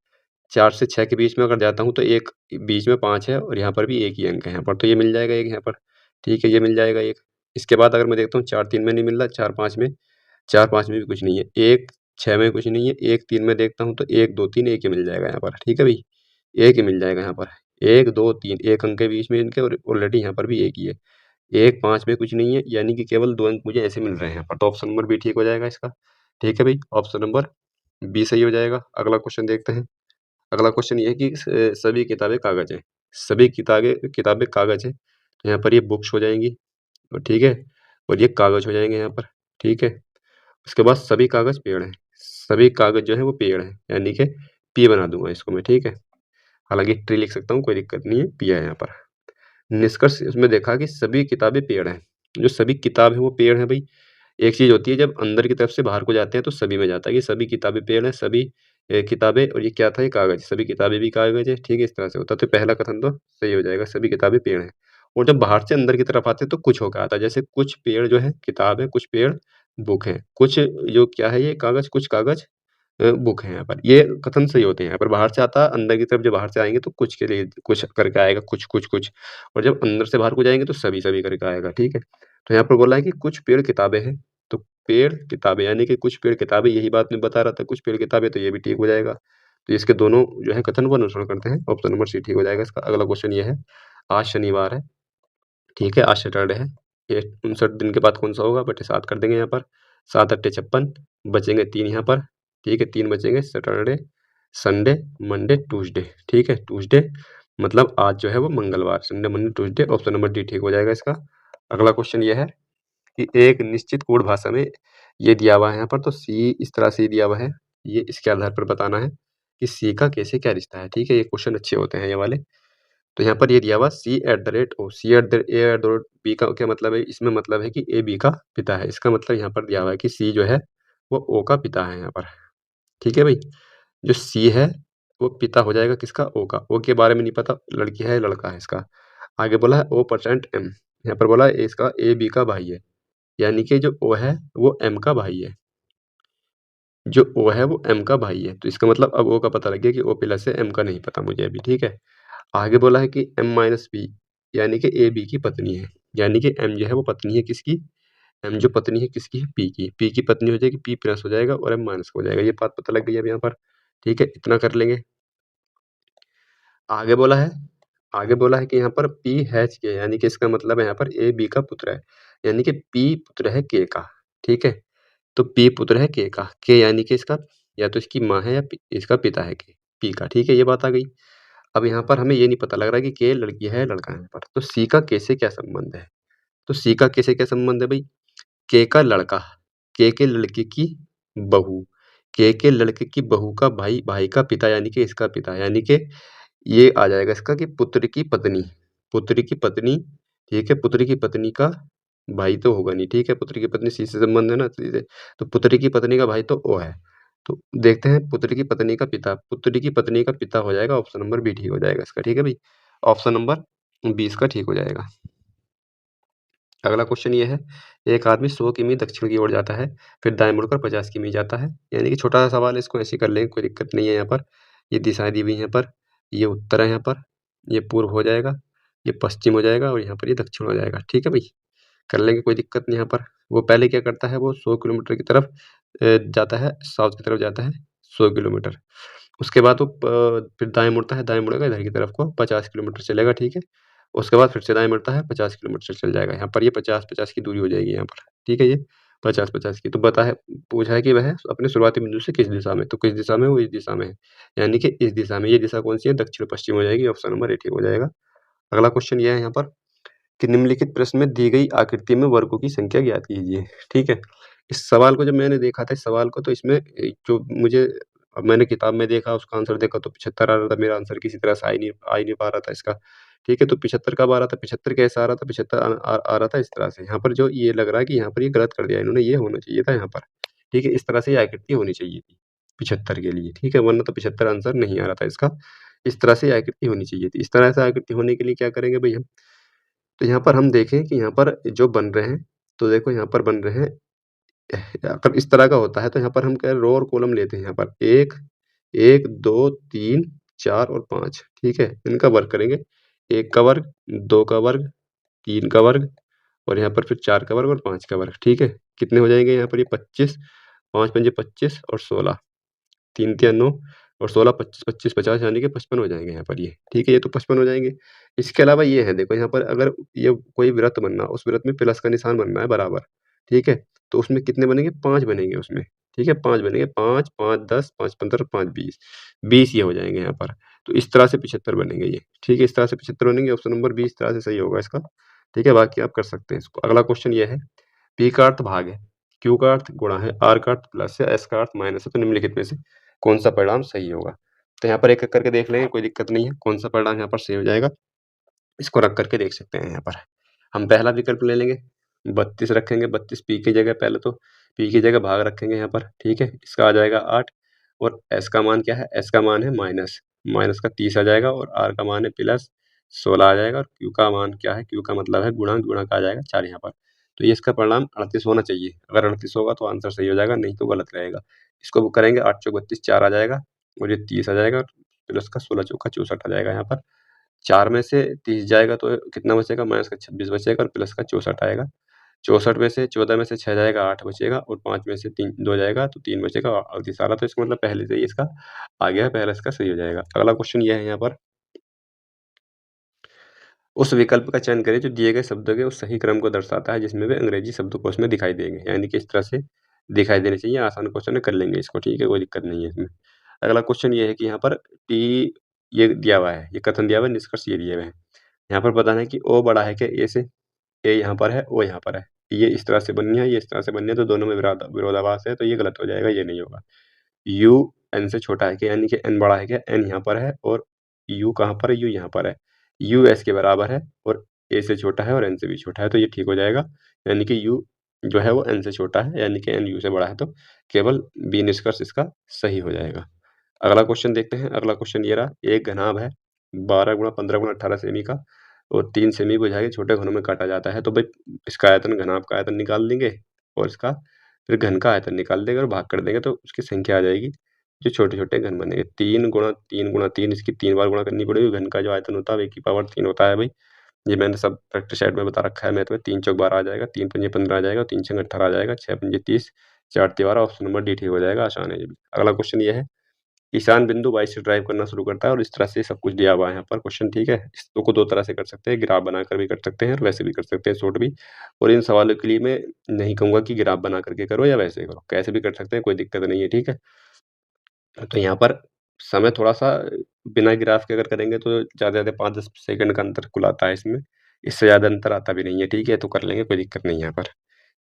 4 से 6 के बीच में अगर जाता हूँ तो 1 बीच में 5 है और यहाँ पर भी 1 ही अंक है यहाँ पर, तो ये मिल जाएगा 1 यहाँ पर, ठीक है, ये मिल जाएगा 1। इसके बाद अगर मैं देखता हूँ 4 3 में नहीं मिल रहा, 4 5 में भी कुछ नहीं है, 1 6 में कुछ नहीं है, 1 3 में देखता हूँ तो 1 2 3 1 ही मिल जाएगा यहाँ पर, ठीक है भई। 1 ही मिल जाएगा यहाँ पर। 1 2 3 1 अंक के बीच में इनके और ऑलरेडी यहाँ पर भी 1 ही है। 1 5 में कुछ नहीं है, यानी कि केवल 2 अंक मुझे ऐसे मिल रहे हैं यहाँ पर, तो ऑप्शन नंबर बी ठीक हो जाएगा इसका। ठीक है भई, ऑप्शन नंबर बी सही हो जाएगा। अगला क्वेश्चन देखते हैं। अगला क्वेश्चन ये है कि सभी किताबें कागज़ हैं। सभी किताबें किताबें कागज़ हैं, तो यहाँ पर ये बुक्स हो जाएँगी और ठीक है, और ये कागज़ हो जाएँगे यहाँ पर, ठीक है। उसके बाद सभी कागज़ पेड़ हैं। सभी कागज़ जो है वो पेड़ हैं, यानी कि पी बना दूँगा इसको मैं, ठीक है। हालाँकि ट्री लिख सकता हूँ, कोई दिक्कत नहीं है, पी है यहाँ पर। निष्कर्ष इसमें देखा कि सभी किताबें पेड़ हैं। जो सभी किताब है वो पेड़ है भई। एक चीज़ होती है जब अंदर की तरफ से बाहर को जाते हैं तो सभी में जाता है कि सभी किताबें पेड़ हैं, सभी किताबें, और ये क्या था? ये कागज़, सभी किताबें भी कागज़ है, ठीक है? इस तरह से होता है, तो पहला कथन तो सही हो जाएगा, सभी किताबें पेड़ हैं। और जब बाहर से अंदर की तरफ आते हैं तो कुछ होकर आता है, जैसे कुछ पेड़ जो है किताब है, कुछ पेड़ बुक है, कुछ जो क्या है ये कागज़, कुछ कागज़ बुक है यहाँ पर। ये कथन सही होते हैं यहाँ पर। बाहर से आता है, अंदर की तरफ जब बाहर से आएँगे तो कुछ के लिए कुछ करके आएगा, कुछ, कुछ, कुछ, और जब अंदर से बाहर को जाएँगे तो सभी, सभी करके आएगा, ठीक है? तो यहाँ पर बोला है कि कुछ पेड़ किताबें हैं, तो पेड़ किताबें यानी कि कुछ पेड़ किताबें, यही बात मैं बता रहा था, कुछ पेड़ किताबें, तो ये भी ठीक हो जाएगा। तो इसके दोनों जो है कथन वो अनुसरण करते हैं, ऑप्शन नंबर सी ठीक हो जाएगा इसका। अगला क्वेश्चन ये है, आज शनिवार है, ठीक है? आज सैटरडे है, ये 59 दिन के बाद कौन-सा होगा? बटे 7 कर देंगे यहाँ पर, 7 अट्ठे 56 बचेंगे 3 यहाँ पर, ठीक है? 3 बचेंगे सैटरडे, संडे, मंडे, ट्यूसडे, ठीक है। ट्यूसडे मतलब आज जो है वो मंगलवार, Sunday, Monday, Tuesday, option number D ठीक हो जाएगा इसका। अगला क्वेश्चन ये है कि एक निश्चित कोड भाषा में ये दिया हुआ है यहाँ पर, तो सी इस तरह से दिया हुआ है, ये इसके आधार पर बताना है कि सी का कैसे क्या रिश्ता है, ठीक है। ये क्वेश्चन अच्छे होते हैं ये वाले। तो यहाँ पर ये दिया हुआ C@O, C@A बी का क्या मतलब है, इसमें मतलब है कि ए बी का पिता है। इसका मतलब यहाँ पर दिया हुआ है कि सी जो है वो ओ का पिता है यहाँ पर, ठीक है भाई। जो सी है वो पिता हो जाएगा किसका, ओ का। ओ के बारे में नहीं पता, लड़की है लड़का है इसका। आगे बोला है O%M, यहाँ पर बोला है इसका ए बी का भाई है, यानी कि जो ओ है वो एम का भाई है। जो ओ है वो एम का भाई है, तो इसका मतलब अब ओ का पता लग गया कि ओ प्लस है, एम का नहीं पता मुझे अभी, ठीक है। आगे बोला है कि M-B, यानी कि ए बी की पत्नी है, यानी कि एम जो है वो पत्नी है किसकी, एम जो पत्नी है किसकी है, पी की पत्नी हो जाएगी, पी प्लस हो जाएगा और एम माइनस हो जाएगा। ये बात पता लग गई अब यहाँ पर, ठीक है। इतना कर लेंगे। आगे बोला है आगे बोला है कि यहाँ पर पी हैच के, यानी कि इसका मतलब है यहाँ पर ए बी का पुत्र है, यानी कि पी पुत्र है के का, ठीक है। तो पी पुत्र है के का, के यानी कि इसका या तो इसकी माँ है या इसका पिता है के, पी का, ठीक है। ये बात आ गई। अब यहाँ पर हमें ये नहीं पता लग रहा है कि के लड़की है लड़का है यहाँ पर, तो सी का के से क्या संबंध है। तो सी का के से क्या संबंध है भाई, के का लड़का, के लड़के की बहू, के लड़के की बहू का भाई, भाई का पिता यानी कि इसका पिता, यानी कि ये आ जाएगा इसका कि पुत्र की पत्नी, पुत्र की पत्नी, ठीक है। पुत्र की पत्नी का भाई तो होगा नहीं, ठीक है। पुत्र की पत्नी सी से संबंध है ना सीधे, तो पुत्र की पत्नी का भाई तो ओ है। तो देखते हैं पुत्र की पत्नी का पिता, पुत्र की पत्नी का पिता हो जाएगा, ऑप्शन नंबर बी ठीक हो जाएगा इसका, ठीक है भाई। ऑप्शन नंबर 20 का ठीक हो जाएगा। अगला क्वेश्चन ये है, एक आदमी 100 किमी दक्षिण की ओर जाता है, फिर दाएं मुड़कर 50 किमी जाता है, यानी कि छोटा सा सवाल है, इसको ऐसे कर लेंगे, कोई दिक्कत नहीं है यहाँ पर। ये दिशाएं दी हुई हैं यहाँ पर, ये उत्तर है यहाँ पर, ये पूर्व हो जाएगा, ये पश्चिम हो जाएगा और यहाँ पर ये दक्षिण हो जाएगा, ठीक है भाई। कर लेंगे, कोई दिक्कत नहीं यहाँ पर। वो पहले क्या करता है, वो 100 किलोमीटर की तरफ जाता है, साउथ की तरफ जाता है 100 किलोमीटर। उसके बाद वो फिर दाएँ मुड़ता है, दाएँ मुड़ेगा इधर की तरफ को 50 किलोमीटर चलेगा, ठीक है। उसके बाद फिर से दाएँ मुड़ता है 50 किलोमीटर चल जाएगा। यहाँ पर ये 50-50 की दूरी हो जाएगी यहाँ पर, ठीक है। ये 50-50 की तो बता है, पूछा है कि वह अपने शुरुआती बिंदु से किस दिशा में, तो किस दिशा में, वो इस दिशा में है, यानी कि इस दिशा में। ये दिशा कौन-सी है, दक्षिण-पश्चिम हो जाएगी, ऑप्शन नंबर ए ठीक हो जाएगा। अगला क्वेश्चन ये है यहाँ पर कि निम्नलिखित प्रश्न में दी गई आकृति में वर्गों की संख्या ज्ञात कीजिए, ठीक है। इस सवाल को जब मैंने देखा था, इस सवाल को, तो इसमें जो मुझे, अब मैंने किताब में देखा, उसका आंसर देखा तो 75 आ रहा था, मेरा आंसर किसी तरह से आ ही नहीं पा रहा था इसका, ठीक है। तो 75 कब आ रहा था, 75 कैसे आ रहा था, 75 आ रहा था इस तरह से। यहाँ पर जो ये लग रहा है कि यहाँ पर ये गलत कर दिया इन्होंने, ये होना चाहिए था यहाँ पर, ठीक है। इस तरह से ये आकृति होनी चाहिए थी 75 के लिए, ठीक है, वरना तो 75 आंसर नहीं आ रहा था इसका। इस तरह से ये आकृति होनी चाहिए थी। इस तरह से आकृति होने के लिए क्या करेंगे भई हम, तो यहाँ पर हम देखें कि यहाँ पर जो बन रहे हैं, तो देखो यहाँ पर बन रहे हैं, अगर इस तरह का होता है तो यहाँ पर हम क्या रो और कॉलम लेते हैं, यहाँ पर 1, 1, 2, 3, 4 और 5, ठीक है। इनका वर्ग करेंगे, 1 का वर्ग, 2 का वर्ग, 3 का वर्ग और यहाँ पर फिर 4 का वर्ग और 5 का वर्ग, ठीक है। कितने हो जाएँगे यहाँ पर ये 25, 5 पंजे 25 और 16, 3 तिया 9 और 16 25 25 50 यानी कि 55 हो जाएँगे यहाँ पर ये, ठीक है। ये तो 55 हो जाएँगे। इसके अलावा ये है, देखो यहाँ पर अगर ये कोई वृत्त बनना, उस वृत्त में प्लस का निशान बनना है बराबर, ठीक है। तो उसमें कितने बनेंगे, 5 बनेंगे उसमें, ठीक है। 5 बनेंगे, 5, 5, 10, 5 15, 5 20, 20 ये हो जाएँगे यहाँ पर। तो इस तरह से 75 बनेंगे ये, ठीक है। इस तरह से 75 बनेंगे, ऑप्शन नंबर 20 इस तरह से सही होगा इसका, ठीक है। बाकी आप कर सकते हैं इसको। अगला क्वेश्चन ये है, पी का अर्थ भाग है, क्यू का अर्थ गुणा है, आर का अर्थ प्लस है, एस का अर्थ माइनस है, तो निम्नलिखित में से कौन-सा परिणाम सही होगा? तो यहाँ पर एक-एक करके देख लेंगे, कोई दिक्कत नहीं है, कौन-सा परिणाम यहाँ पर सही हो जाएगा, इसको रख कर के देख सकते हैं यहाँ पर। हम पहला विकल्प ले लेंगे, 32 रखेंगे, 32 पी की जगह, पहले तो पी की जगह भाग रखेंगे यहाँ पर, ठीक है। इसका आ जाएगा 8 और एस का मान क्या है, एस का मान है माइनस, माइनस का 30 आ जाएगा और आर का मान है प्लस 16 आ जाएगा और क्यू का मान क्या है, क्यू का मतलब है गुणा, गुणा का आ जाएगा 4 यहाँ पर। तो ये इसका परिणाम 38 होना चाहिए। अगर 38 होगा तो आंसर सही हो जाएगा, नहीं तो गलत रहेगा। इसको करेंगे 8 चौक 32, 4 आ जाएगा और ये 30 आ जाएगा, प्लस का 16 चौका 64 आ जाएगा यहाँ पर। 4 में से 30 जाएगा तो कितना बचेगा, माइनस का 26 बचेगा और प्लस का 64 आएगा। 64 में से 14 में से 6 जाएगा, 8 बचेगा और 5 में से 3 2 जाएगा तो 3 बचेगा और 38 आ रहा, तो इसका मतलब पहले से ही इसका आ गया है, पहला इसका सही हो जाएगा। अगला क्वेश्चन ये है यहाँ पर, उस विकल्प का चयन करें जो दिए गए शब्दों के उस सही क्रम को दर्शाता है जिसमें वे अंग्रेजी शब्दकोश में दिखाई देंगे, यानी कि इस तरह से दिखाई देने चाहिए। आसान क्वेश्चन है, कर लेंगे इसको, ठीक है, कोई दिक्कत नहीं है इसमें। अगला क्वेश्चन ये है कि यहाँ पर टी ये दिया हुआ है, ये कथन दिया हुआ है, निष्कर्ष ये दिए हुए हैं। यहाँ पर बताना है कि ओ बड़ा है क्या ए से? ए यहाँ पर है, ओ यहाँ पर है। ये इस तरह से बननी है, ये इस तरह से बननी है, तो दोनों में विरोधाभास है, तो ये गलत हो जाएगा, ये नहीं होगा। यू एन से छोटा है क्या? यानी कि एन बड़ा है क्या? एन यहाँ पर है और यू कहाँ पर है? यू यहाँ पर है। यू एस के बराबर है और ए से छोटा है और एन से भी छोटा है, तो ये ठीक हो जाएगा। यानी कि यू जो है वो एन से छोटा है, यानी कि एन यू से बड़ा है, तो केवल बी निष्कर्ष इसका सही हो जाएगा। अगला क्वेश्चन देखते हैं। अगला क्वेश्चन ये रहा, एक घनाभ है 12 गुणा 15 गुणा 18 सेमी का और 3 सेमी बुझाए छोटे घनों में काटा जाता है, तो भाई इसका आयतन, घनाभ का आयतन निकाल लेंगे और इसका फिर घन का आयतन निकाल देंगे और भाग कर देंगे, तो उसकी संख्या आ जाएगी जो छोटे-छोटे घन बनेंगे। 3 गुणा 3 गुणा 3, इसकी 3 बार गुणा करनी पड़ेगी। घन का जो आयतन होता है वो 1 की पावर 3 होता है भाई। ये मैंने सब प्रैक्टिस सेट में बता रखा है मैथ में। 3 चौक 12 आ जाएगा, 3 पंजे 15 आ जाएगा, 3 छंग 18 आ जाएगा, 6 पंजे 30, 4 तिया 12, ऑप्शन नंबर डी ठीक हो जाएगा, आसान है ये भी। अगला क्वेश्चन ये है, ईशान बिंदु वाई से ड्राइव करना शुरू करता है और इस तरह से सब कुछ दिया हुआ है यहाँ पर क्वेश्चन, ठीक है। इसको 2 तरह से कर सकते हैं, ग्राफ बनाकर भी कर सकते हैं और वैसे भी कर सकते हैं, शॉर्ट भी। और इन सवालों के लिए मैं नहीं कहूँगा कि ग्राफ बना करके करो या वैसे करो, कैसे भी कर सकते हैं, कोई दिक्कत नहीं है, ठीक है। तो यहाँ पर समय थोड़ा-सा बिना ग्राफ के अगर करेंगे तो ज़्यादा से ज़्यादा 5-10 सेकंड का अंतर कुल आता है इसमें, इससे ज़्यादा अंतर आता भी नहीं है, ठीक है। तो कर लेंगे, कोई दिक्कत नहीं है यहाँ पर।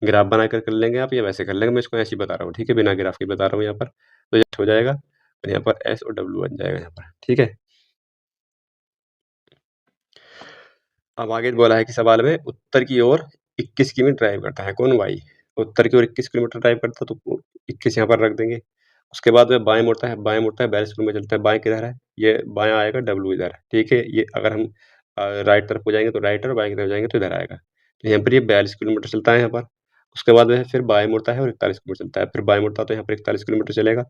ग्राफ बनाकर कर लेंगे आप या वैसे कर लेंगे, मैं इसको ऐसे ही बता रहा हूँ, ठीक है, बिना ग्राफ के बता रहा हूँ यहाँ पर। तो ये हो जाएगा और यहाँ पर एस और डब्ल्यू बन जाएगा यहाँ पर, ठीक है। अब आगे बोला है कि सवाल में उत्तर की ओर 21 किमी ड्राइव करता है, कौन? वाई। उत्तर की ओर 21 किलोमीटर ड्राइव करता है, तो 21 यहाँ पर रख देंगे। उसके बाद में बाएँ मुड़ता है, 42 किलोमीटर चलता है, बाएँ किधर है? ये बायाँ आएगा, डब्ल्यू इधर है, ठीक है। ये अगर हम राइट तरफ को जाएँगे तो राइट और बाएँ की तरफ जाएँगे तो इधर आएगा। तो यहाँ पर ये 42 किलोमीटर चलता है यहाँ पर। उसके बाद वह फिर बाएँ मुड़ता है और 41 किलोमीटर चलता है, फिर बाएँ मुड़ता है तो यहाँ पर 41 किलोमीटर चलेगा।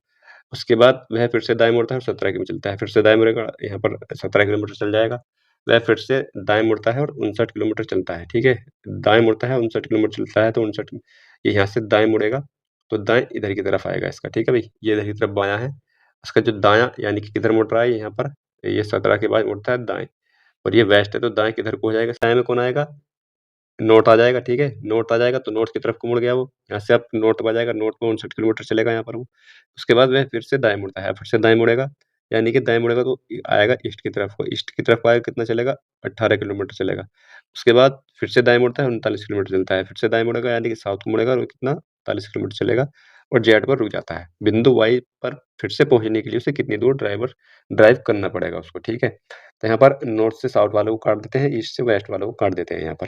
उसके बाद वह फिर से दाएँ मुड़ता है और 17 किमी चलता है, फिर से दाएँ मुड़ेगा, यहाँ पर 17 किलोमीटर चल जाएगा। वह फिर से दाएँ मुड़ता है और 59 किलोमीटर चलता है, ठीक है। दाएँ मुड़ता है, 59 किलोमीटर चलता है, तो 59 ये यहाँ से दाएँ मुड़ेगा, तो दाएँ इधर की तरफ आएगा इसका, ठीक है भई। ये इधर की तरफ बायाँ है, इसका जो दायाँ यानी कि किधर मुड़ रहा है यहाँ पर, ये 17 के बाद मुड़ता है दाएँ और ये वेस्ट है, तो दाएँ किधर को हो जाएगा? दाएँ में कौन आएगा? नॉर्थ आ जाएगा, ठीक है। नॉर्थ आ जाएगा तो नॉर्थ की तरफ को मुड़ गया वो। यहाँ से अब नॉर्थ में आ जाएगा, नॉर्थ में 59 किलोमीटर चलेगा यहाँ पर वो। उसके बाद वह फिर से दाएँ मुड़ता है, फिर से दाएँ मुड़ेगा, यानी कि दाएँ मुड़ेगा तो आएगा ईस्ट की तरफ को। ईस्ट की तरफ आएगा, कितना चलेगा? 18 किलोमीटर चलेगा। उसके बाद फिर से दाएँ मुड़ता है, 39 किलोमीटर चलता है। फिर से दाएँ मुड़ेगा, यानी कि साउथ को मुड़ेगा और कितना? 40 किलोमीटर चलेगा और जेड पर रुक जाता है। बिंदु वाई पर फिर से पहुँचने के लिए उसे कितनी दूर ड्राइव करना पड़ेगा उसको, ठीक है। तो यहाँ पर नॉर्थ से साउथ वालों को काट देते हैं, ईस्ट से वेस्ट वालों को काट देते हैं यहाँ पर।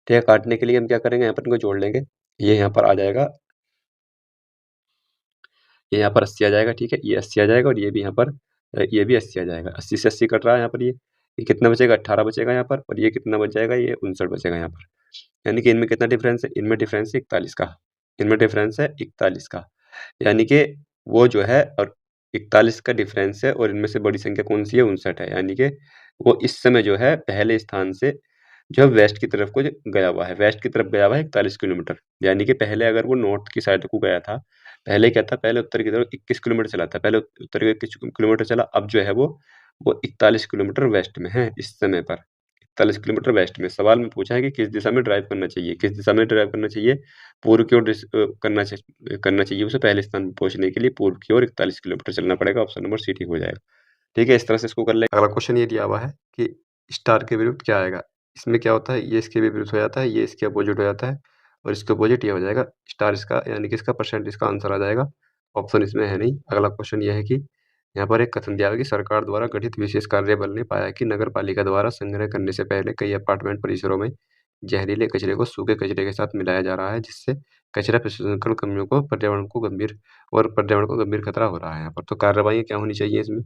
ठीक है, काटने के लिए हम क्या करेंगे? यहाँ पर इनको जोड़ लेंगे। ये यहाँ पर आ जाएगा, ये यहाँ पर 80 आ जाएगा, ठीक है। ये 80 आ जाएगा और ये भी यहाँ पर ये भी 80 आ जाएगा। 80 से 80 कट रहा है यहाँ पर ये कितना बचेगा? 18 बचेगा यहाँ पर और ये कितना बच जाएगा? ये 59 बचेगा यहाँ पर। यानी कि इनमें कितना डिफ़रेंस है? इनमें डिफ़रेंस है 41 का। इनमें डिफ़रेंस है 41 का। यानी कि वो जो है और 41 का डिफ़रेंस है और इनमें से बड़ी संख्या कौन-सी है? 59 है। यानी कि वो इस समय जो है पहले स्थान से जो है वेस्ट की तरफ को ज गया हुआ है। वेस्ट की तरफ गया हुआ है 41 किलोमीटर। यानी कि पहले अगर वो नॉर्थ की साइड को गया था, पहले क्या था? पहले उत्तर की तरफ 21 किलोमीटर चला था। पहले उत्तर की 21 किलोमीटर चला, अब जो है वो 41 किलोमीटर वेस्ट में है इस समय पर। 41 किलोमीटर वेस्ट में। सवाल में पूछा है कि किस दिशा में ड्राइव करना चाहिए? किस दिशा में ड्राइव करना चाहिए? पूर्व की ओर करना चाहिए उसे पहले स्थान पे पहुँचने के लिए पूर्व की ओर 41 किलोमीटर चलना पड़ेगा। ऑप्शन नंबर सी ठीक हो जाएगा। ठीक है, इस तरह से इसको कर लें। अगला क्वेश्चन ये दिया हुआ है कि स्टार के विरुद्ध क्या आएगा? इसमें क्या होता है? ये इसके विपरीत हो जाता है, ये इसके अपोजिट हो जाता है और इसके अपोजिट ये हो जाएगा। स्टार इसका यानी कि इसका परसेंट इसका आंसर आ जाएगा। ऑप्शन इसमें है नहीं। अगला क्वेश्चन ये है कि यहाँ पर एक कथन दिया हुआ है कि सरकार द्वारा गठित विशेष कार्य बल ने पाया कि नगर पालिका द्वारा संग्रह करने से पहले कई अपार्टमेंट परिसरों में जहरीले कचरे को सूखे कचरे के साथ मिलाया जा रहा है, जिससे कचरा प्रसंस्करण कर्मियों को पर्यावरण को गंभीर खतरा हो रहा है यहाँ पर। तो कार्रवाई क्या होनी चाहिए इसमें?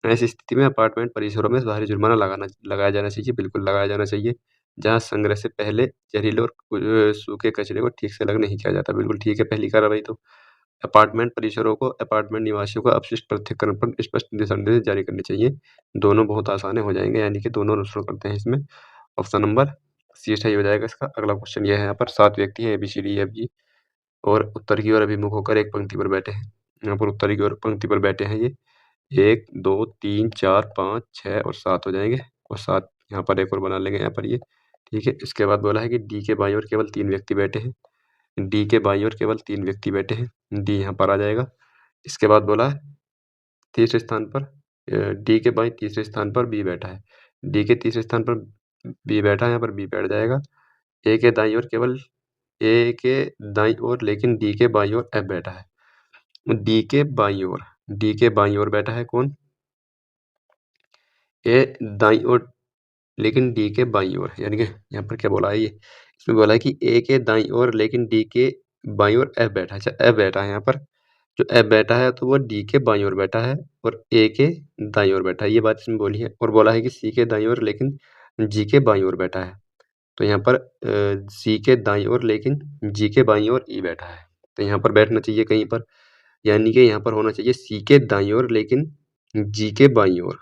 ऐसी स्थिति में अपार्टमेंट परिसरों में भारी जुर्माना लगाया जाना चाहिए, बिल्कुल लगाया जाना चाहिए, जहाँ संग्रह से पहले जहरीले और सूखे कचरे को ठीक से अलग नहीं किया जाता। बिल्कुल ठीक है पहली कार्रवाई तो। अपार्टमेंट परिसरों को अपार्टमेंट निवासियों को अपशिष्ट पृथक्करण पर स्पष्ट दिशा-निर्देश जारी करने चाहिए। दोनों बहुत आसान हो जाएँगे, यानी कि दोनों अनुसरण करते हैं इसमें। ऑप्शन नंबर सी सही हो जाएगा इसका। अगला क्वेश्चन ये है, यहाँ पर 7 व्यक्ति हैं, ए, बी, सी, डी, ई, एफ, जी और उत्तर की ओर अभिमुख होकर एक पंक्ति पर बैठे हैं। यहाँ पर उत्तर की ओर पंक्ति पर बैठे हैं ये। 1, 2, 3, 4, 5, 6 और 7 हो जाएँगे और 7 यहाँ पर एक और बना लेंगे यहाँ पर ये, ठीक है। इसके बाद बोला है कि डी के बाईं ओर केवल 3 व्यक्ति बैठे हैं। डी के बाईं ओर केवल 3 व्यक्ति बैठे हैं। डी यहाँ पर आ जाएगा। इसके बाद बोला है तीसरे स्थान पर डी के बाएं तीसरे स्थान पर बी बैठा है। डी के तीसरे स्थान पर बी बैठा है, यहाँ पर बी बैठ जाएगा। ए के दाईं ओर केवल ए के दाईं ओर लेकिन डी के बाईं ओर एफ बैठा है। डी के बाईं ओर बैठा है कौन? ए दाईं ओर लेकिन डी के बाईं ओर, यानी कि यहाँ पर क्या बोला है ये? इसमें बोला है कि ए के दाईं ओर लेकिन डी के बाईं ओर एफ बैठा है। अच्छा, एफ बैठा है यहाँ पर। जो एफ बैठा है तो वो डी के बाईं ओर बैठा है और ए के दाईं ओर बैठा है, ये बात इसमें बोली है। और बोला है कि सी के दाईं ओर लेकिन जी के बाईं ओर बैठा है। तो यहाँ पर सी के दाईं ओर लेकिन जी के बाईं ओर ई बैठा है। तो यहाँ पर बैठना चाहिए कहीं पर, यानी कि यहाँ पर होना चाहिए सी के दाईं ओर लेकिन जी के बाईं ओर।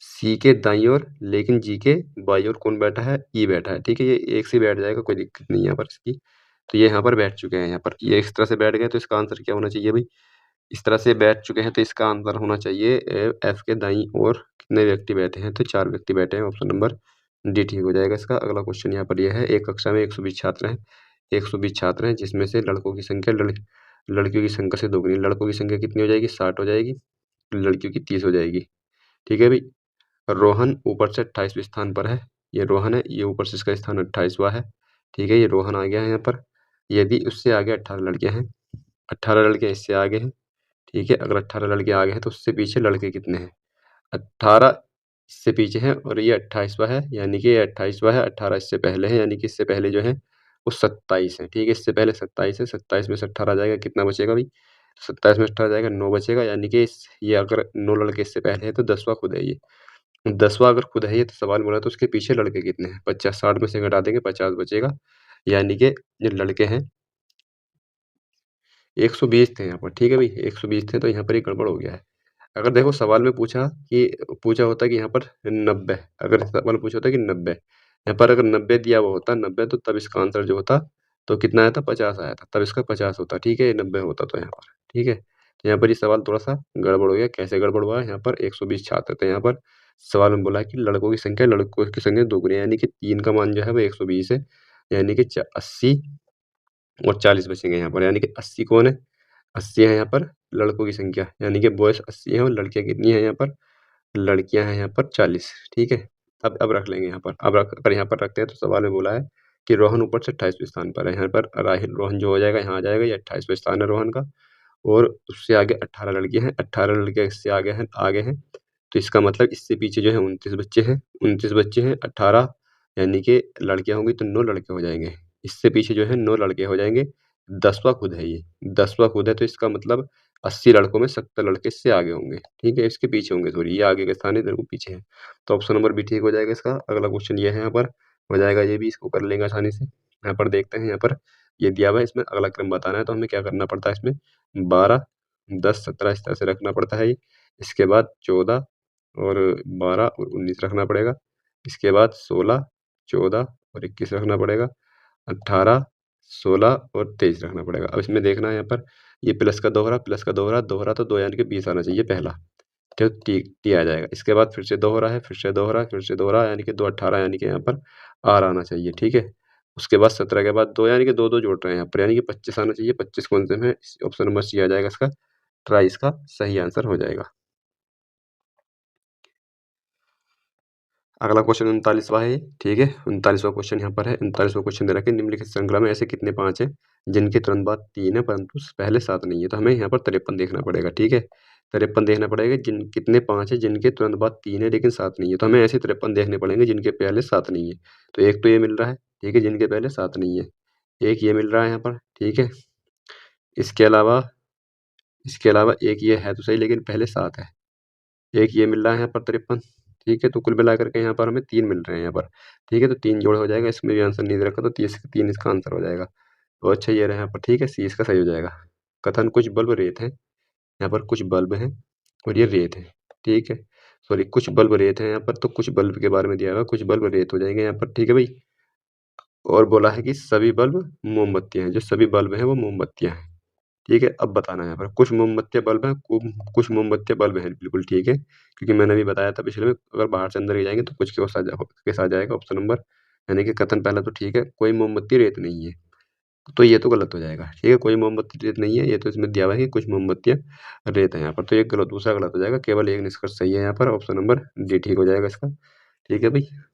सी के दाईं ओर लेकिन जी के बाईं ओर कौन बैठा है? ई बैठा है। ठीक है, ये एक से बैठ जाएगा, कोई दिक्कत नहीं है यहाँ पर इसकी। तो ये यहाँ पर बैठ चुके हैं, यहाँ पर ये इस तरह से बैठ गए, तो इसका आंसर क्या होना चाहिए भाई? इस तरह से बैठ चुके हैं तो इसका आंसर होना चाहिए एफ के दाईं ओर कितने व्यक्ति बैठे हैं? तो 4 व्यक्ति बैठे हैं। ऑप्शन नंबर डी ठीक हो जाएगा इसका। अगला क्वेश्चन यहाँ पर यह है, एक कक्षा में 120 छात्र हैं। 120 छात्र हैं जिसमें से लड़कों की संख्या लड़कियों की संख्या से दोगुनी। लड़कों की संख्या कितनी हो जाएगी? 60 हो जाएगी। लड़कियों की 30 हो जाएगी। ठीक है भाई। रोहन ऊपर से 28वें स्थान पर है। ये रोहन है, ये ऊपर से इसका स्थान 28वां है। ठीक है, ये रोहन आ गया है यहाँ पर। यदि उससे आगे 18 लड़कियां हैं, 18 लड़के इससे आगे हैं। ठीक है, अगर 18 लड़के आगे हैं तो उससे पीछे लड़के कितने हैं? 18 इससे पीछे हैं और ये 28वां है, यानी कि ये 28वां है। 18 इससे पहले है, यानी कि इससे पहले जो है वो 27 है। ठीक है, इससे पहले 27 है। 27 में से 18 जाएगा, कितना बचेगा भाई? 27 में से 18 जाएगा, 9 बचेगा। यानी कि ये अगर 9 लड़के इससे पहले है तो 10वां खुद है ये। 10वां अगर खुद है ये, तो सवाल बोला तो उसके पीछे लड़के कितने हैं? 50। 60 में से घटा देंगे, 50 बचेगा। यानी कि ये लड़के हैं 120 थे यहाँ पर। ठीक है भाई, 120 थे, तो यहाँ पर ही गड़बड़ हो गया है। अगर देखो सवाल में पूछा होता कि यहाँ पर 90, अगर सवाल पूछा होता कि 90, यहाँ पर अगर 90 दिया हुआ होता 90, तो तब इसका आंसर जो होता तो कितना आया था? 50 आया था, तब इसका 50 होता। ठीक है, ये 90 होता तो यहाँ पर। ठीक है, तो यहाँ पर ये सवाल थोड़ा सा गड़बड़ हो गया। कैसे गड़बड़ हुआ? यहाँ पर 120 छात्र थे। यहाँ पर सवाल में बोला है कि लड़कों की संख्या दोगुनी है, यानी कि 3 का मान जो है वो 120 है। यानी कि 80 और 40 बचेंगे यहाँ पर, यानी कि 80 कौन है? 80 है यहाँ पर लड़कों की संख्या, यानी कि बॉयस 80 है और लड़कियां कितनी है यहाँ पर? लड़कियां हैं यहाँ पर 40। ठीक है, अब रख लेंगे यहाँ पर। अब रख अगर यहाँ पर रखते हैं तो सवाल में बोला है कि रोहन ऊपर से 28वें स्थान पर है। यहाँ पर राहिल रोहन जो हो जाएगा, यहाँ आ जाएगा, ये 28वां स्थान है रोहन का। और उससे आगे 18 लड़कियां हैं, 18 लड़कियां इससे आगे हैं। तो इसका मतलब इससे पीछे जो है 29 बच्चे हैं। 29 बच्चे हैं, 18 यानी कि लड़कियां होंगी तो 9 लड़के हो जाएंगे। इससे पीछे जो है 9 लड़के हो जाएंगे। 10वां खुद है ये, 10वां खुद है, तो इसका मतलब 80 लड़कों में 70 लड़के इससे आगे होंगे। ठीक है, इसके पीछे होंगे, सॉरी, ये आगे का स्थान है, इधर को पीछे है। तो ऑप्शन नंबर बी ठीक हो जाएगा इसका। अगला क्वेश्चन ये है, यहाँ पर हो जाएगा ये भी, इसको कर लेंगे आसानी से। यहाँ पर देखते हैं, यहाँ पर ये दिया हुआ है, इसमें अगला क्रम बताना है, तो हमें क्या करना पड़ता है? इसमें 12, 10, 17 इस तरह से रखना पड़ता है ये। इसके बाद 14 और 12 और 19 रखना पड़ेगा। इसके बाद 16, 14 और 21 रखना पड़ेगा। 18, 16 और 23 रखना पड़ेगा। अब इसमें देखना है यहाँ पर, ये प्लस का दोहरा, प्लस का दोहरा, दोहरा तो 2 यानी कि 20 आना चाहिए पहला। तो टी आ जाएगा। इसके बाद फिर से दोहरा है, फिर से दोहरा, फिर से दोहरा, यानी कि 2 18, यानी कि यहाँ पर आर आना चाहिए। ठीक है, उसके बाद 17 के बाद 2, यानी कि 2 2 जोड़ रहे हैं यहाँ पर, यानी कि 25 आना चाहिए। 25 कौन से में? ऑप्शन नंबर सी आ जाएगा इसका। ट्राई इसका सही आंसर हो जाएगा। अगला क्वेश्चन 39वां है। ठीक है, 39वां क्वेश्चन यहाँ पर है। 39वां क्वेश्चन दे रखा है, निम्नलिखित श्रृंखला में ऐसे कितने 5 हैं जिनके तुरंत बाद 3 है परंतु पहले 7 नहीं है? तो हमें यहाँ पर 53 देखना पड़ेगा। ठीक है, 53 देखना पड़ेगा, कितने 5 है जिनके तुरंत बाद 3 है लेकिन 7 नहीं है? तो हमें ऐसे 53 देखने पड़ेंगे जिनके पहले 7 नहीं है। तो एक तो ये मिल रहा है, ठीक है, जिनके पहले 7 नहीं है। एक ये मिल रहा है यहाँ पर। ठीक है, इसके अलावा एक ये है तो सही, लेकिन पहले 7 है। एक ये मिल रहा है यहाँ पर 53। ठीक है, तो कुल मिलाकर के यहाँ पर हमें 3 मिल रहे हैं यहाँ पर। ठीक है, तो 3 जोड़ हो जाएगा, इसमें भी आंसर नहीं दे रखा, तो 3 इसका आंसर हो जाएगा। तो अच्छा ये रहा यहाँ पर। ठीक है, सी इसका सही हो जाएगा। कथन, कुछ बल्ब रेत है, यहाँ पर कुछ बल्ब हैं और ये रेत है। ठीक है, सॉरी, कुछ बल्ब रेत है यहाँ पर, तो कुछ बल्ब के बारे में दिया हुआ, कुछ बल्ब रेत हो जाएंगे यहाँ पर। ठीक है भाई, और बोला है कि सभी बल्ब मोमबत्तियां हैं, जो सभी बल्ब हैं वो मोमबत्तियां हैं। ठीक है, अब बताना है यहाँ पर, कुछ मोमबत्तियां बल्ब हैं, कुछ मोमबत्तियां बल्ब हैं। बिल्कुल ठीक है, क्योंकि मैंने अभी बताया था पिछले में, अगर बाहर से अंदर ही जाएंगे तो कुछ के साथ जाएगा ऑप्शन नंबर, यानी कि कथन पहला तो ठीक है, कोई मोमबत्ती रेत नहीं है। तो ये तो गलत हो जाएगा, ठीक है? कोई मोमबत्ती रेत नहीं है, ये तो इसमें दिया हुआ है कि कुछ मोमबत्तियाँ रेत है यहाँ पर, तो ये गलत, दूसरा गलत हो जाएगा। केवल एक निष्कर्ष सही है यहाँ पर, ऑप्शन नंबर डी ठीक हो जाएगा इसका। ठीक है भाई।